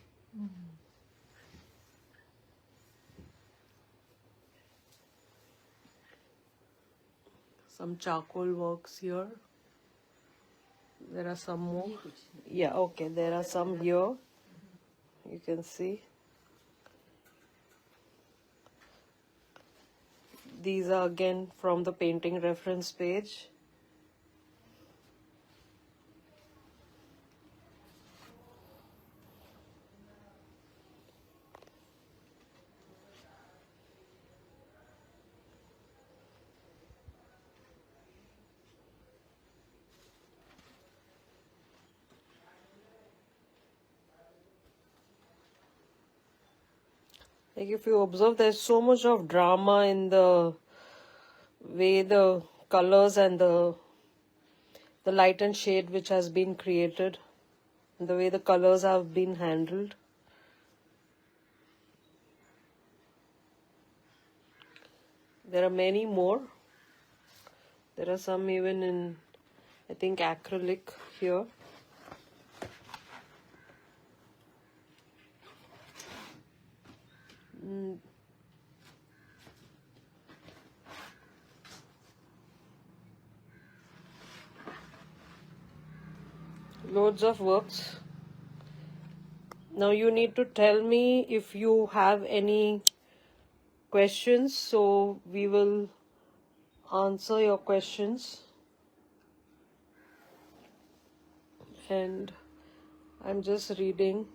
Some charcoal works here. There are some more. Yeah, okay. There are some here. You can see. These are again from the painting reference page. Like if you observe, there's so much of drama in the way the colors and the light and shade which has been created, the way the colors have been handled. There are many more. There are some even in, I think, acrylic here. Loads of works. Now you need to tell me if you have any questions, so we will answer your questions. And I'm just reading.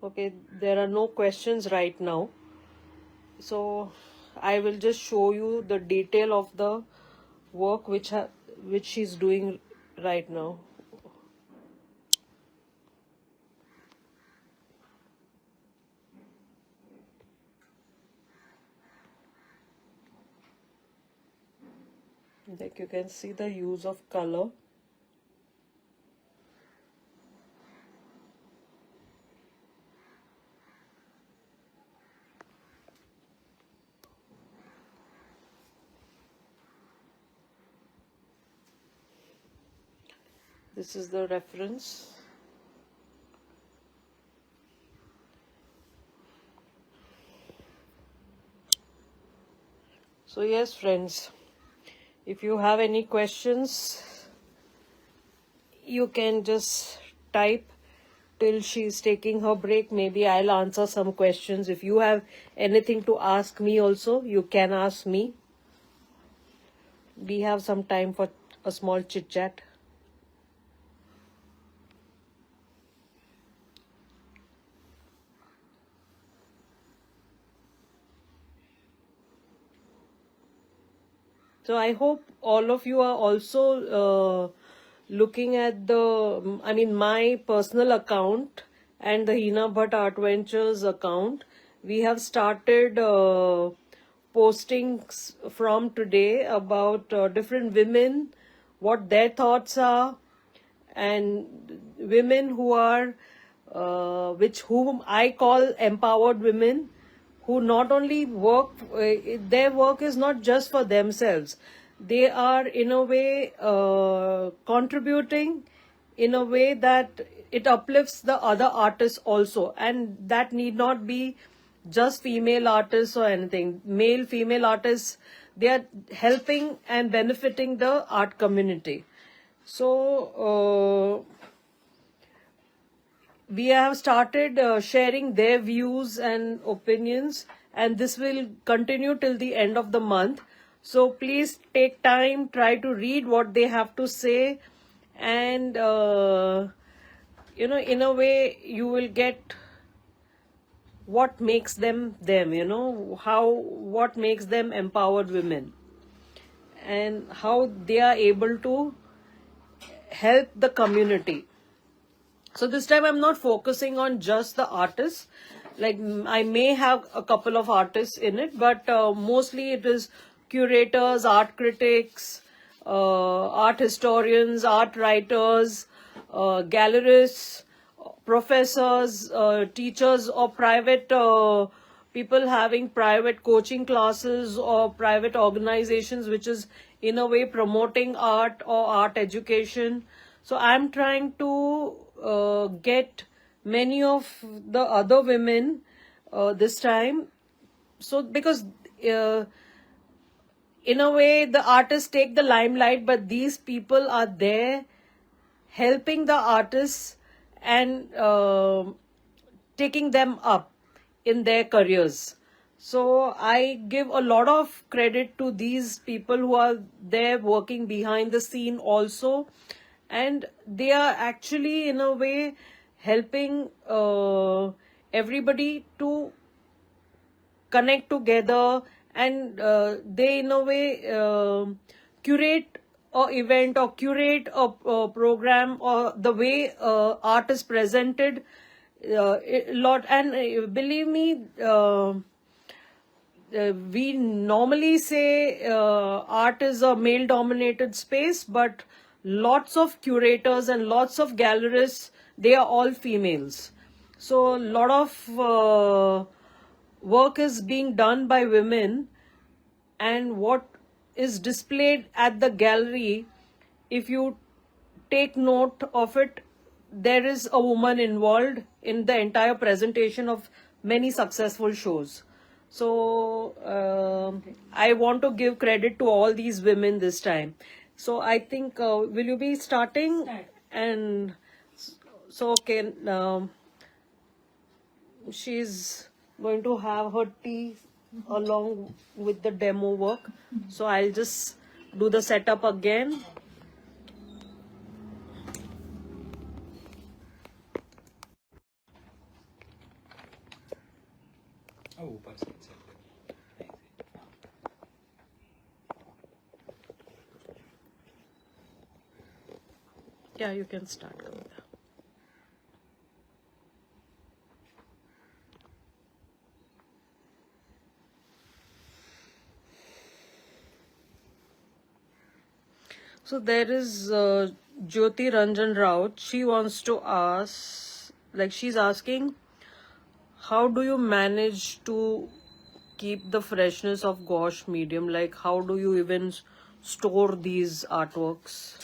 Okay, there are no questions right now. So I will just show you the detail of the work which she's doing right now. Like you can see the use of color. This is the reference. So yes, friends, if you have any questions, you can just type till she's taking her break. Maybe I'll answer some questions. If you have anything to ask me also, you can ask me. We have some time for a small chit chat. So I hope all of you are also looking at my personal account and the Hina Bhatt Art Ventures account. We have started postings from today about different women, what their thoughts are, and women who are whom I call empowered women, who not only work, their work is not just for themselves. They are in a way contributing in a way that it uplifts the other artists also, and that need not be just female artists or anything. Male, female artists, they are helping and benefiting the art community. So we have started sharing their views and opinions, and this will continue till the end of the month. So please take time, try to read what they have to say, and in a way you will get what makes them, what makes them empowered women, and how they are able to help the community. So this time I'm not focusing on just the artists. Like, I may have a couple of artists in it, but mostly it is curators, art critics, art historians, art writers, gallerists, professors, teachers, or private people having private coaching classes or private organizations which is in a way promoting art or art education. So I'm trying to get many of the other women this time. So because in a way the artists take the limelight, but these people are there helping the artists and taking them up in their careers. So I give a lot of credit to these people who are there working behind the scene also, and they are actually in a way helping everybody to connect together, and they in a way curate or event or curate a program, or the way art is presented a lot. And believe me, we normally say art is a male dominated space, but lots of curators and lots of gallerists, they are all females. So a lot of work is being done by women, and what is displayed at the gallery, if you take note of it, there is a woman involved in the entire presentation of many successful shows. So I want to give credit to all these women this time. So I think, will you be starting? Start. And so, okay, she's going to have her tea along with the demo work. So I'll just do the setup again. Oh, ऊपर से insert कर। Yeah, you can start, Kavita. So there is Jyoti Ranjan Raut. She wants to ask, like she's asking, how do you manage to keep the freshness of gouache medium? Like, how do you even store these artworks?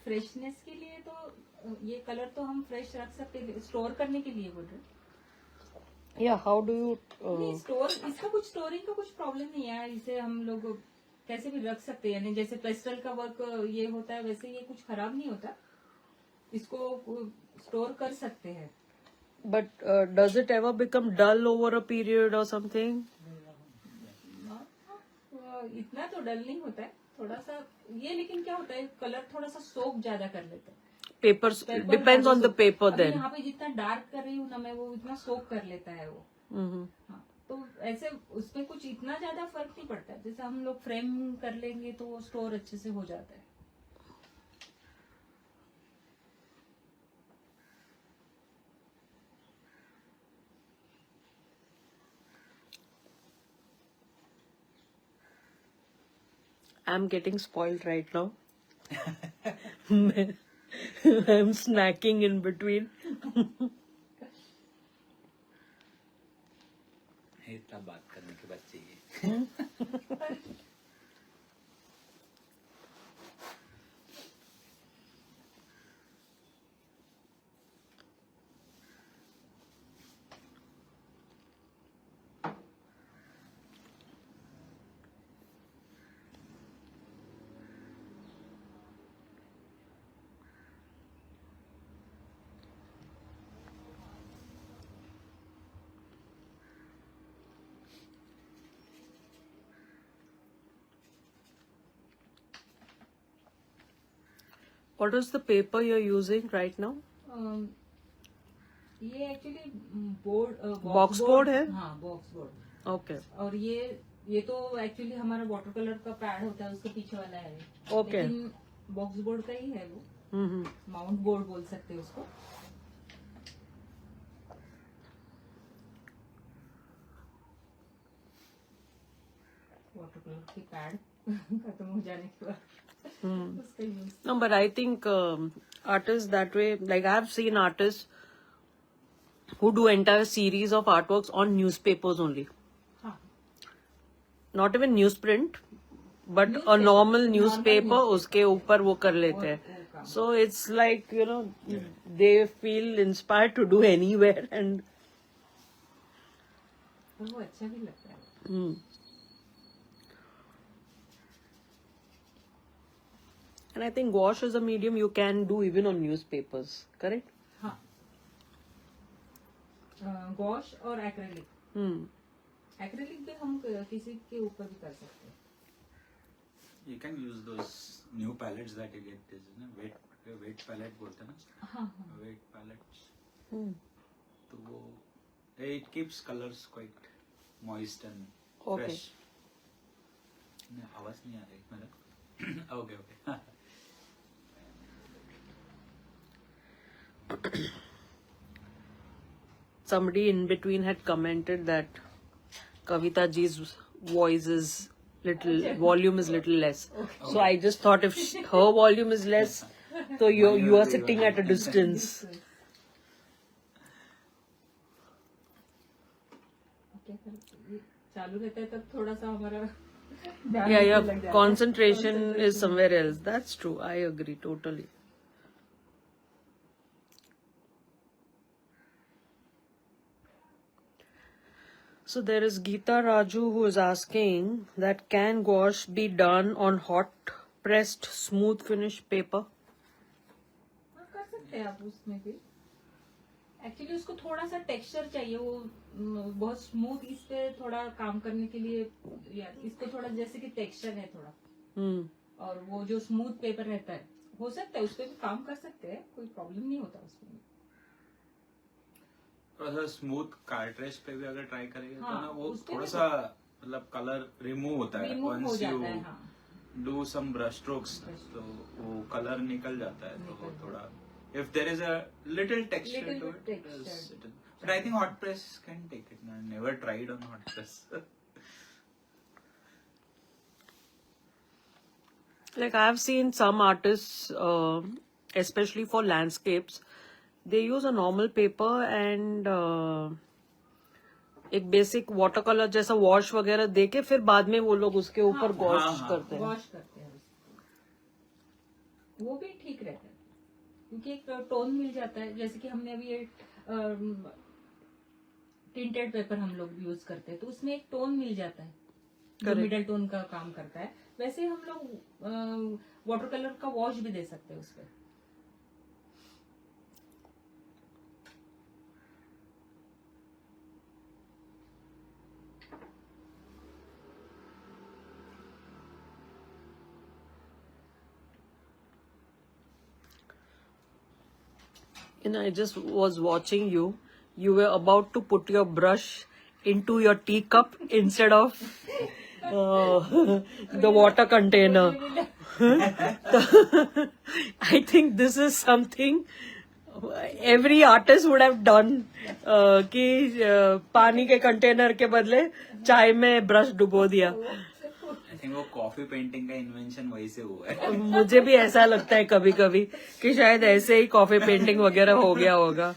Freshness के लिए तो ये colour तो हम fresh रख सकते हैं, store करने के लिए बोल रहे Yeah, how do you? नहीं स्टोर, इसका कुछ स्टोरिंग का कुछ प्रॉब्लम नहीं है, इसे हम लोग कैसे भी रख सकते हैं, यानी जैसे पेस्टल का वर्क ये होता है वैसे ये कुछ खराब नहीं होता, इसको स्टोर कर सकते हैं। But does it ever become dull over a period or something? इतना तो डल नहीं होता है, थोड़ा सा ये, लेकिन क्या होता है कलर थोड़ा सा सोक ज्यादा कर लेता है। Papers Paper depends on ज्यादा the soak- paper अभी then. यहाँ पे जितना डार्क कर रही हूँ ना मैं, वो इतना सोक कर लेता है वो। Mm-hmm. हाँ, तो ऐसे उसमें कुछ इतना ज्यादा फर्क नहीं पड़ता है, जैसे हम लोग फ्रेम कर लेंगे तो वो स्टोर अच्छे से हो जाता है। I'm getting spoiled right now. I'm snacking in between. इतना बात करने के बाद चाहिए। What is the paper you're using right now? ये एक्चुअली बोर्ड Box board है? हाँ बॉक्स बोर्ड। Okay. और ये तो एक्चुअली हमारा वाटर कलर का पैड होता है, उसके पीछे वाला है। Okay. लेकिन बॉक्स बोर्ड का ही है वो, Mm-hmm. माउंट बोर्ड बोल सकते हैं उसको। वाटर कलर के पैड खत्म हो जाने के बाद उसका use. No, but I think artists that way, like I've seen artists who do entire series of artworks on newspapers only. हाँ, Not even newsprint, but a Newspaper. normal Normal newspaper, newspaper. उसके ऊपर वो कर लेते हैं. वो काम। So it's like, you know, they feel inspired to do anywhere and और वो अच्छा भी लगता है। hmm. And I think gouache is a medium you can do even on newspapers, correct? हाँ, गॉश और एक्रेलिक, Hmm. एक्रेलिक भी हम किसी के ऊपर भी कर सकते हैं। You can use those new palettes that you get, is ना weight palette बोलते हैं ना, हाँ हाँ, weight palettes. Hmm. तो वो it keeps colors quite moist and Okay. fresh. नहीं, आवाज नहीं आ रही मेरा। Okay, okay. Somebody in between had commented that Kavita ji's voice is volume is little less. So I just thought if her volume is less, so you are sitting at a distance. क्या करें, ये चालू रहता है तब थोड़ा सा हमारा Yeah, your concentration is somewhere else. That's true. I agree totally. So there is Geeta Raju who is asking that can gouache be done on hot pressed smooth finish paper? हाँ, कर सकते हैं आप उसमें भी। एक्चुअली उसको थोड़ा सा टेक्सचर चाहिए, वो बहुत स्मूथ इस पे थोड़ा काम करने के लिए, या इसको थोड़ा जैसे कि टेक्सचर है थोड़ा, Hmm. और वो जो स्मूथ पेपर रहता है हो सकता है उस पे भी काम कर सकते हैं, कोई प्रॉब्लम नहीं होता उसमें। थोड़ा सा स्मूथ कार्ट्रेज पे भी अगर ट्राई करेंगे तो हाँ, ना वो उस पे थोड़ा भी सा मतलब कलर रिमूव होता है रिमूव हो once जाता you है। हाँ, do some brush strokes, तो वो कलर निकल जाता है, तो वो थोड़ा if there is a little texture Little to bit it, texture. but I think hot press can take it. I never tried on hot press. Like I've seen some artists, especially for landscapes, they use a normal paper and एक basic water colour जैसा wash वगैरह देके फिर बाद में वो लोग उसके ऊपर हाँ, गॉश हाँ, हाँ। करते हैं. वॉश करते हैं उसको, वो भी ठीक रहता है क्योंकि एक टोन मिल जाता है। जैसे कि हमने अभी ये टिंटेड पेपर हम लोग यूज करते हैं, तो उसमें एक टोन मिल जाता है जो Correct. मिडल टोन का काम करता है। वैसे ही हम लोग वाटर कलर का वॉश भी दे सकते हैं उस पर। I just was watching you. You were about to put your brush into your teacup instead of the water container. I think this is something every artist would have done. कि पानी के container के बदले चाय में brush डुबो दिया. I think वो कॉफी पेंटिंग का इन्वेंशन वही से हुआ है. मुझे भी ऐसा लगता है कभी कभी कि शायद ऐसे ही कॉफी पेंटिंग वगैरह हो गया होगा.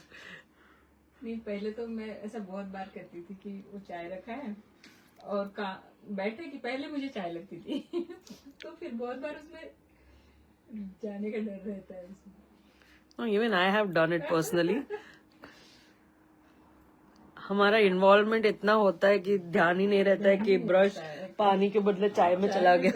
नहीं, पहले तो मैं ऐसा बहुत बार करती थी कि वो चाय रखा है और बैठे कि पहले मुझे चाय लगती थी तो फिर बहुत बार उसमें जाने का डर रहता है उसमें. Even I have done it personally. हमारा इन्वॉल्वमेंट इतना होता है कि ध्यान ही नहीं रहता है कि ब्रश पानी के बदले चाय में चला गया.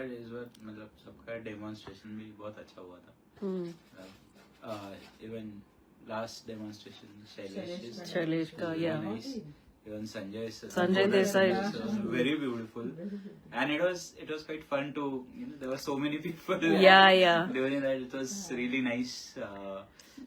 इस बार मतलब सबका डेमोन्स्ट्रेशन भी बहुत अच्छा हुआ था. इवन लास्ट डेमोन्स्ट्रेशन शैलेश का, yeah. Even Sanjay Desai. Very beautiful, and it was quite fun to, there were so many people. Yeah. During that, it was really nice,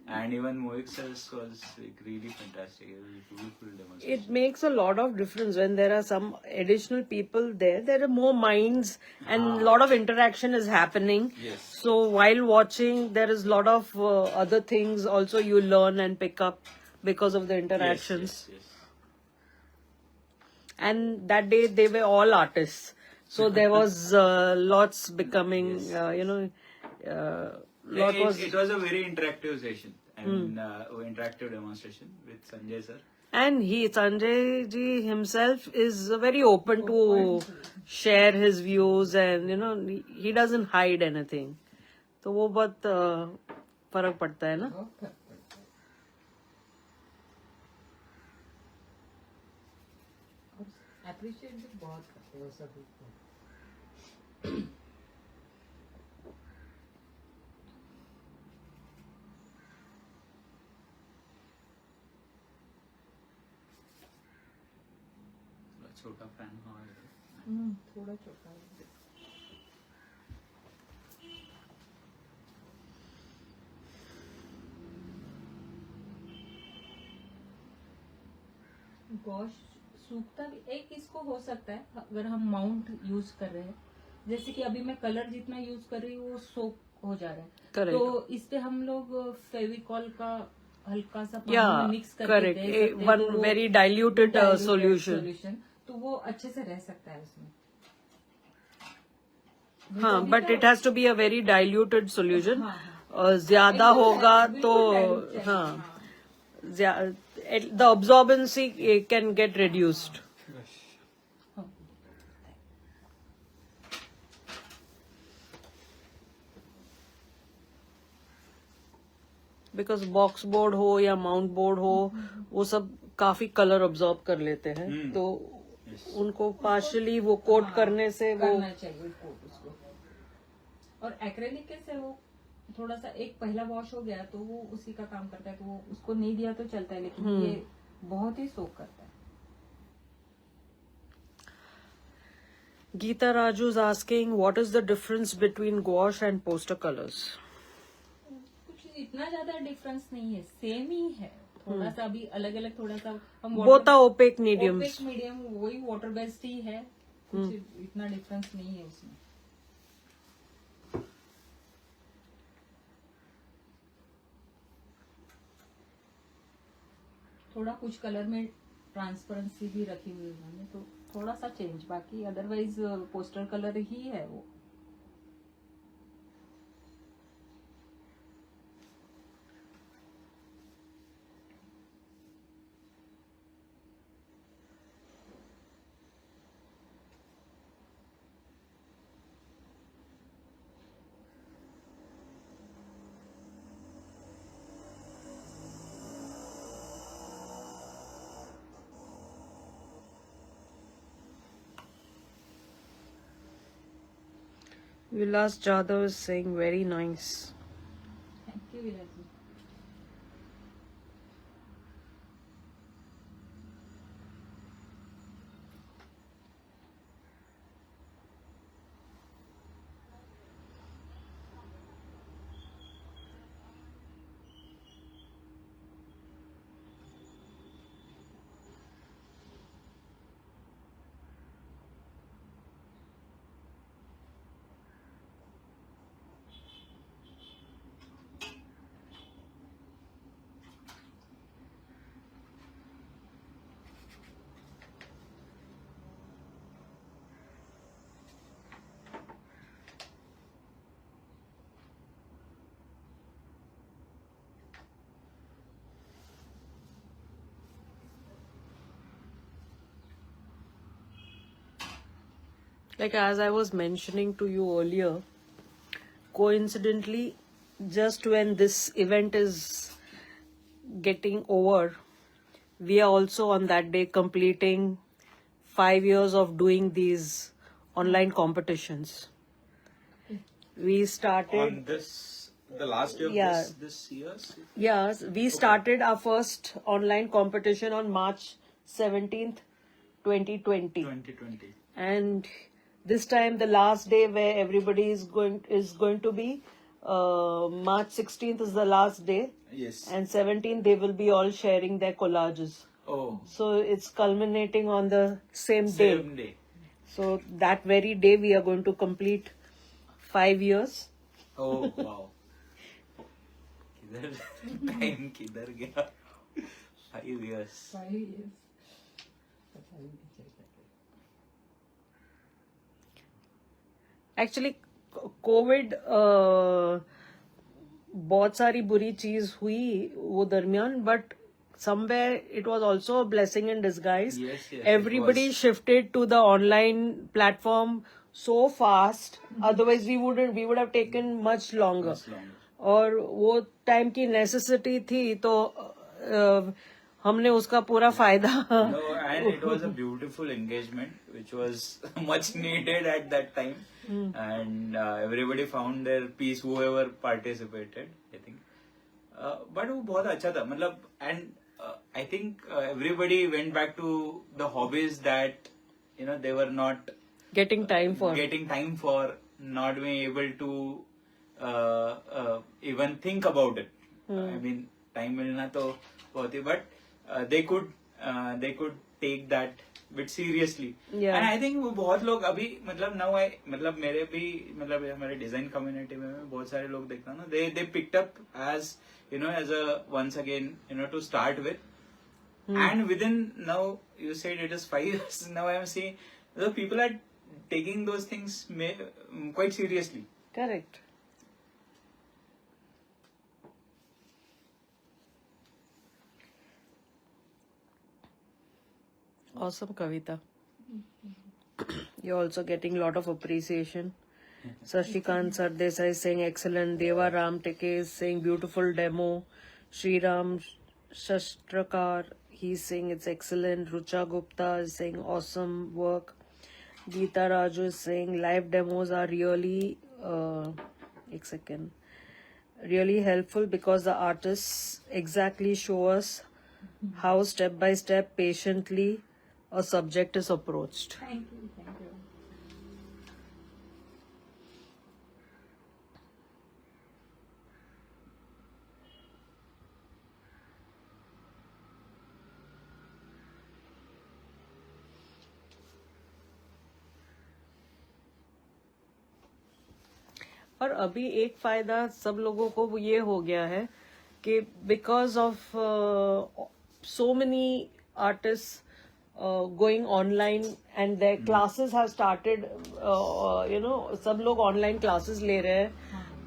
and even Mohit sir's was like really fantastic. It was a beautiful demonstration. It makes a lot of difference when there are some additional people there. There are more minds and a lot of interaction is happening. Yes. So while watching, there is a lot of other things also you learn and pick up because of the interactions. Yes. And that day they were all artists. So there was lots becoming, It was a very interactive session. I mean, interactive demonstration with Sanjay sir. And Sanjay ji himself is very open to share his views, and he doesn't hide anything. तो वो बहुत फर्क पड़ता है ना. Appreciate भी बहुत करते हो सभी को. छोटा फैन थोड़ा छोटा है. गॉश सूखता भी एक इसको हो सकता है अगर हम माउंट यूज कर रहे हैं. जैसे कि अभी मैं कलर जितना यूज कर रही हूँ वो सोक हो जा रहा है. Correct. तो इस पे हम लोग फेविकॉल का हल्का सा Yeah, पानी मिक्स करके correct. दे सकते हैं, One तो वो very diluted solution. तो वो अच्छे से रह सकता है उसमें. हाँ, but it has to be a very diluted solution. हाँ. ज्यादा होगा तो बिल्कुल dilute हाँ, the absorbency can get reduced. Because box board हो या माउंट बोर्ड हो, वो सब काफी कलर अब्सॉर्ब कर लेते हैं. तो उनको पार्शली वो कोट करने से वो करना चाहिए कोट उसको. और एक्रेलिक से वो थोड़ा सा एक पहला वॉश हो गया तो वो उसी का काम करता है. तो वो उसको नहीं दिया तो चलता है, लेकिन ये बहुत ही सोक करता है. Geeta Raju is asking, what is the difference between gouache and poster colors? कुछ इतना ज्यादा डिफरेंस नहीं है, सेम ही है. थोड़ा सा अभी अलग अलग थोड़ा सा हम Both are opaque mediums. Medium वही वाटर बेस्ड ही है. कुछ इतना डिफरेंस नहीं है उसमें. थोड़ा कुछ कलर में ट्रांसपेरेंसी भी रखी हुई है उन्होंने, तो थोड़ा सा चेंज, बाकी अदरवाइज पोस्टर कलर ही है वो. Vilas Jadhav is saying very nice. Thank you Vilas ji. Like as I was mentioning to you earlier, coincidentally, just when this event is getting over, we are also on that day completing 5 years of doing these online competitions. We started. On this, the last day of Yeah. this year's. Yes, we started our first online competition on March 17th, 2020. 2020. And this time the last day where everybody is going to be March 16th is the last day, Yes. and 17th they will be all sharing their collages. Oh. So it's culminating on the same day. Same day. So that very day we are going to complete 5 years. Oh wow. किधर time किधर गया? 5 years. 5 years. पता ही नहीं चलता. Actually Covid बहुत सारी बुरी चीज हुई वो दरमियान, but somewhere it was also a blessing in disguise. Yes, yes, it Everybody was. shifted to the online platform so fast. Otherwise we would have taken much longer. Much longer. और वो time की necessity थी, तो हमने उसका पूरा फायदा. No, and it was a beautiful engagement, which was much needed at that time. And everybody found their peace, whoever participated, I think. But वो बहुत अच्छा था, मतलब, and I think everybody went back to the hobbies that they were not getting time for. not being able to even think about it. I mean, time मिलना तो बहुत ही, but they could take that bit seriously. Yeah. And I think वो बहुत लोग अभी मतलब now मतलब मेरे भी मतलब हमारे design community में बहुत सारे लोग देखता हूँ ना, they picked up as as a once again to start with. And within, now you said it is 5 years, now I am seeing the people are taking those things quite seriously. Correct. Awesome, Kavita. You're also getting a lot of appreciation. Sashikant Sardesai is saying excellent. Deva Ram Teke is saying beautiful demo. Sri Ram Shastrakar, he's saying it's excellent. Rucha Gupta is saying awesome work. Geeta Raju is saying live demos are really really helpful because the artists exactly show us how step by step patiently a subject is approached. Thank you. और अभी एक फायदा सब लोगों को ये हो गया है कि because of so many artists going online and their classes have started. सब लोग online classes ले रहे हैं.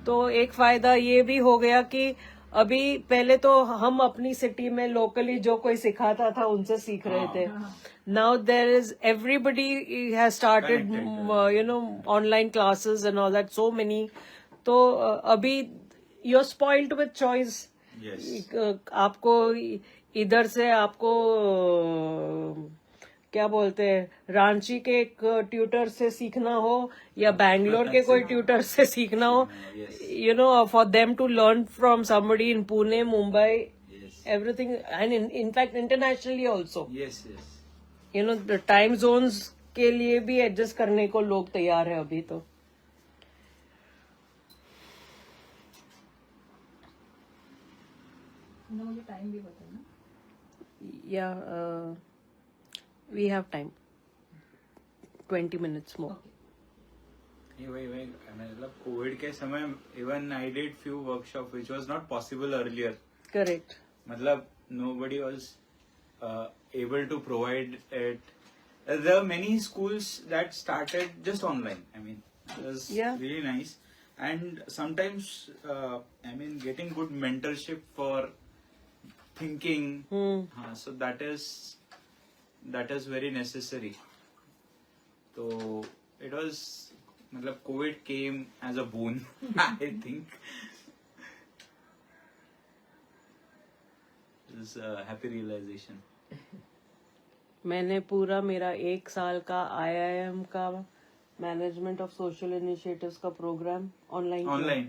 तो एक फायदा ये भी हो गया कि अभी पहले तो हम अपनी सिटी में लोकली जो कोई सिखाता था उनसे सीख रहे थे. Now there is everybody has started, online classes and all that. So many. तो अभी you're spoiled with choice. Yes. आपको इधर से आपको क्या बोलते हैं रांची के एक ट्यूटर से सीखना हो या बैंगलोर के कोई ट्यूटर से सीखना हो, Yes. for them to learn from somebody in Pune, Mumbai, Yes. everything, and in fact internationally also. Yes, yes. The time zones के लिए भी एडजस्ट करने को लोग तैयार है अभी तो. मुझे टाइम भी बताना. Yeah, we have time. 20 minutes more. ये वही मतलब कोविड के समय even I did few workshop which was not possible earlier. Correct. मतलब nobody was able to provide it. There are many schools that started just online. I mean, it was Yeah. really nice. And sometimes, getting good mentorship for thinking. So that is very necessary. So it was, मतलब COVID came as a boon, I think. It was a happy realization. मैंने पूरा मेरा 1 साल का IIM का management of social initiatives का programme online. Online.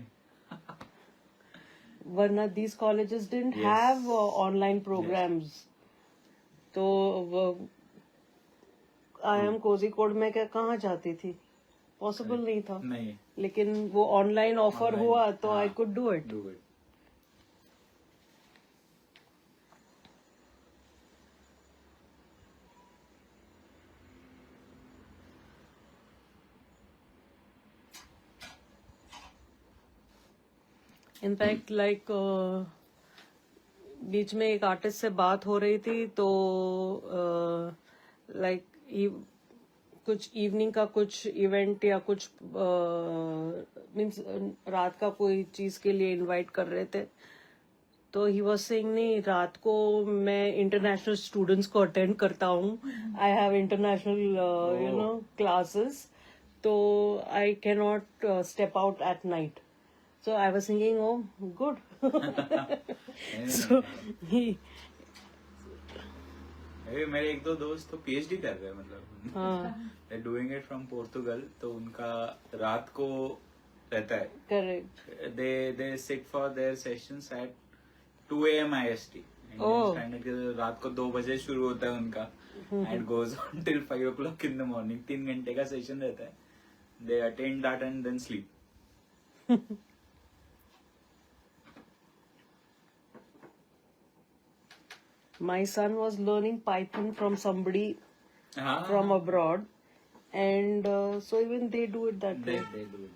वरना these colleges didn't Yes. have online programs. तो IIM कोझिकोड में कहाँ जाती थी, पॉसिबल नहीं था. नहीं. लेकिन वो ऑनलाइन ऑफर Online, हुआ तो हाँ. I could do it. Do it. In fact like बीच में एक आर्टिस्ट से बात हो रही थी तो लाइक कुछ इवनिंग का कुछ इवेंट या कुछ मीन्स रात का कोई चीज के लिए इनवाइट कर रहे थे. तो ही वॉज सेइंग नहीं, रात को मैं इंटरनेशनल स्टूडेंट्स को अटेंड करता हूँ. आई हैव इंटरनेशनल क्लासेस, तो I can not step out at night. So I was thinking, oh, good. So मेरे एक दो दोस्त तो PhD कर रहे हैं, मतलब they're doing it from Portugal. तो उनका रात को रहता है. correct. They sit for their sessions at 2 a.m. IST. Oh. रात को 2 बजे शुरू होता है उनका and goes on till 5 o'clock in the morning. 3 घंटे का सेशन रहता है. They attend that and then sleep. My son was learning Python from somebody हाँ, from abroad, and so even they do it that way. they do it.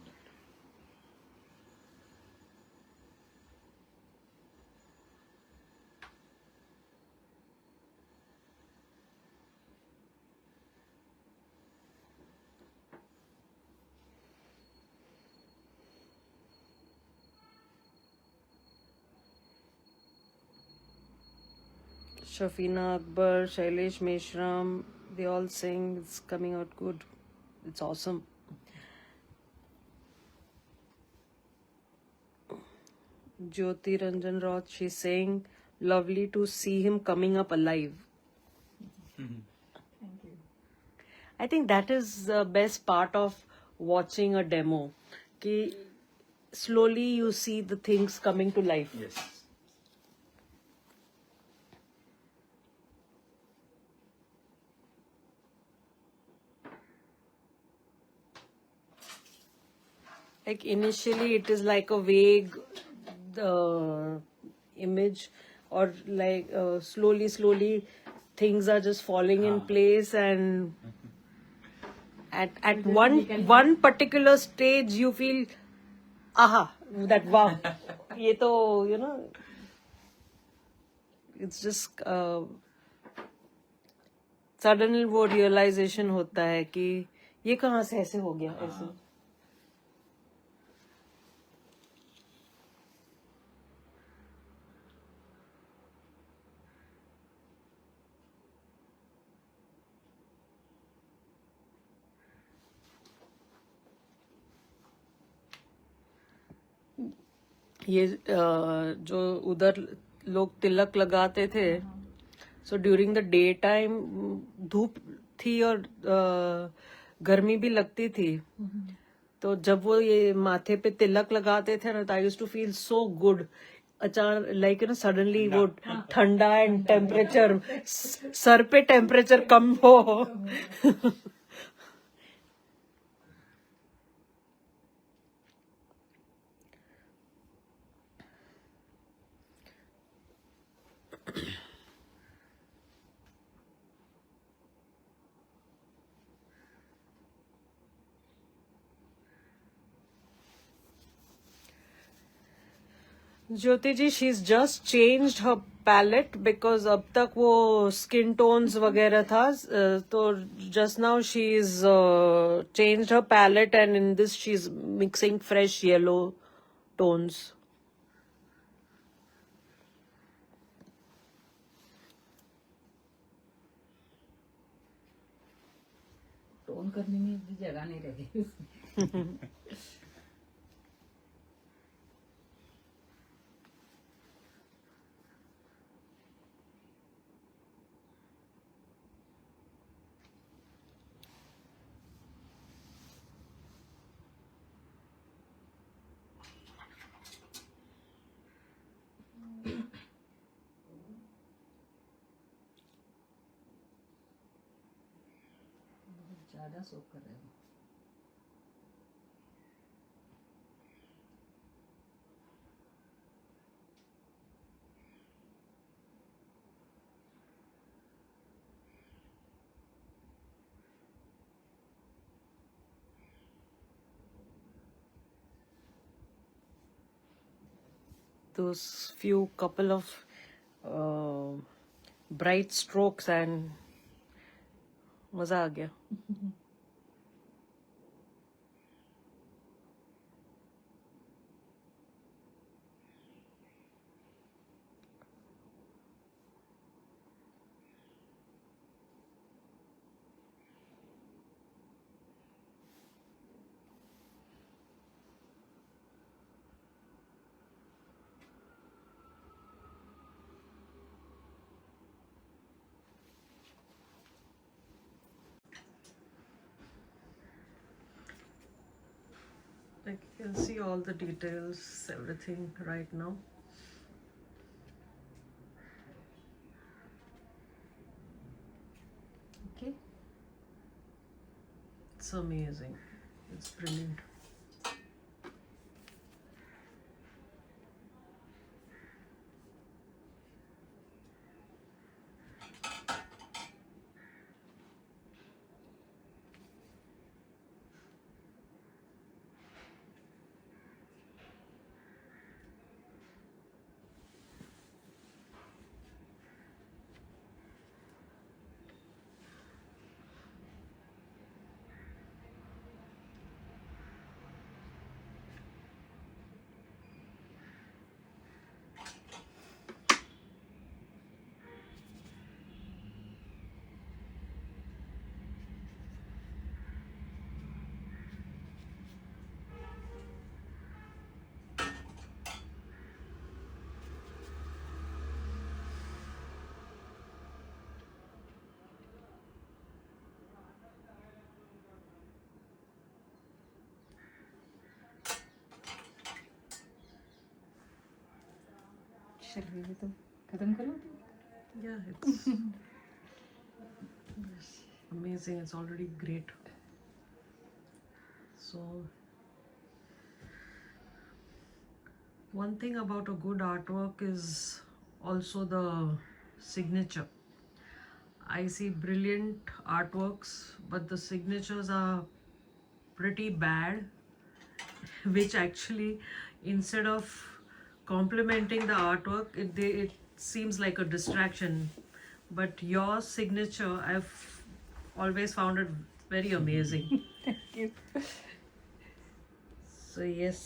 Shafina Akbar, Shailesh Meshram, they all sing. It's coming out good. It's awesome. Jyoti Ranjan Roth, she's saying, lovely to see him coming up alive. Thank you. I think that is the best part of watching a demo. कि slowly you see the things coming to life. Yes. Like initially it is like a vague image, or like slowly things are just falling in place, and at one particular stage you feel that wow, ये तो it's just sudden वो realisation होता है कि ये कहाँ से ऐसे हो गया ऐसे. ये जो उधर लोग तिलक लगाते थे, so during the day time धूप थी और गर्मी भी लगती थी. तो जब वो ये माथे पे तिलक लगाते थे ना, I used to feel so good. अचानक लाइक ना सडनली वो ठंडा एंड टेम्परेचर, सर पे टेम्परेचर कम हो. Jyoti ji, she is just changed her palette because अब तक वो स्किन टोन्स वगैरह था, तो just now she is changed her palette and in this she is mixing fresh yellow tones. Tone करने में भी जगह नहीं रही उसमें. ज्यादा सोख कर रहे हो. Those few couple of bright strokes and मजा आ गया. Like you can see all the details, everything right now. Okay. It's amazing. It's brilliant. चलिए ये तो खत्म करो. Yeah, it's amazing. It's already great. So, one thing about a good artwork is also the signature. I see brilliant artworks, but the signatures are pretty bad, which actually, instead of complimenting the artwork, it seems like a distraction, but your signature, I've always found it very amazing. Thank you. So yes,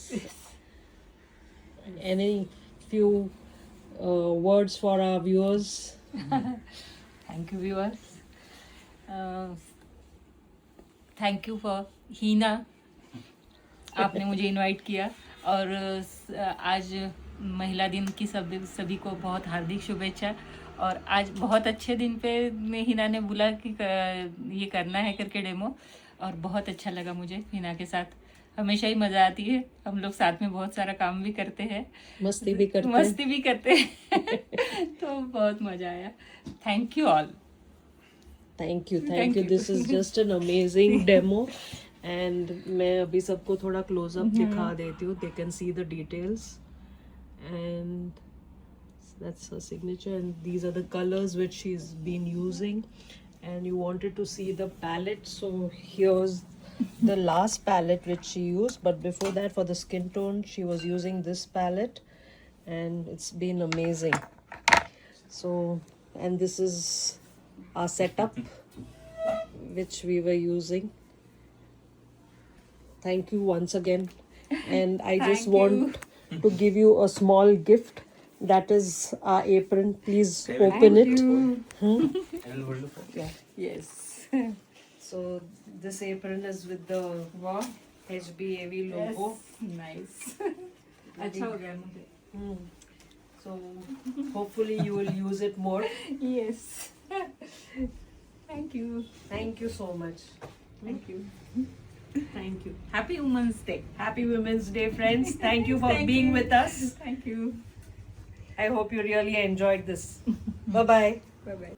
any few words for our viewers? Thank you viewers, thank you for Heena, आपने मुझे invite किया और आज महिला दिन की सभी को बहुत हार्दिक शुभेच्छा। और आज बहुत अच्छे दिन पे हीना ने बोला कि ये करना है करके डेमो, और बहुत अच्छा लगा मुझे हीना के साथ। हमेशा ही मज़ा आती है, हम लोग साथ में बहुत सारा काम भी करते हैं, मस्ती भी करते हैं तो बहुत मज़ा आया। Thank you all. Thank you Thank you. This is just an amazing demo. And मैं अभी सबको थोड़ा क्लोजअप दिखा देती हूँ, they can see the details. And that's her signature, and these are the colors which she's been using. And you wanted to see the palette, so here's the last palette which she used, but before that, for the skin tone, she was using this palette, and it's been amazing. So, and this is our setup which we were using. Thank you once again, and I just want to give you a small gift. That is our apron. Please open it. Yeah. Yes. So this apron is with the वाह, HBAV logo. Nice. अच्छा हो गया मुझे। So hopefully you will use it more. Yes, thank you. Thank you so much. Thank you. Thank you. Happy women's day. Happy Women's Day, friends. Thank you for being with us. Thank you. I hope you really enjoyed this. Bye bye. Bye bye.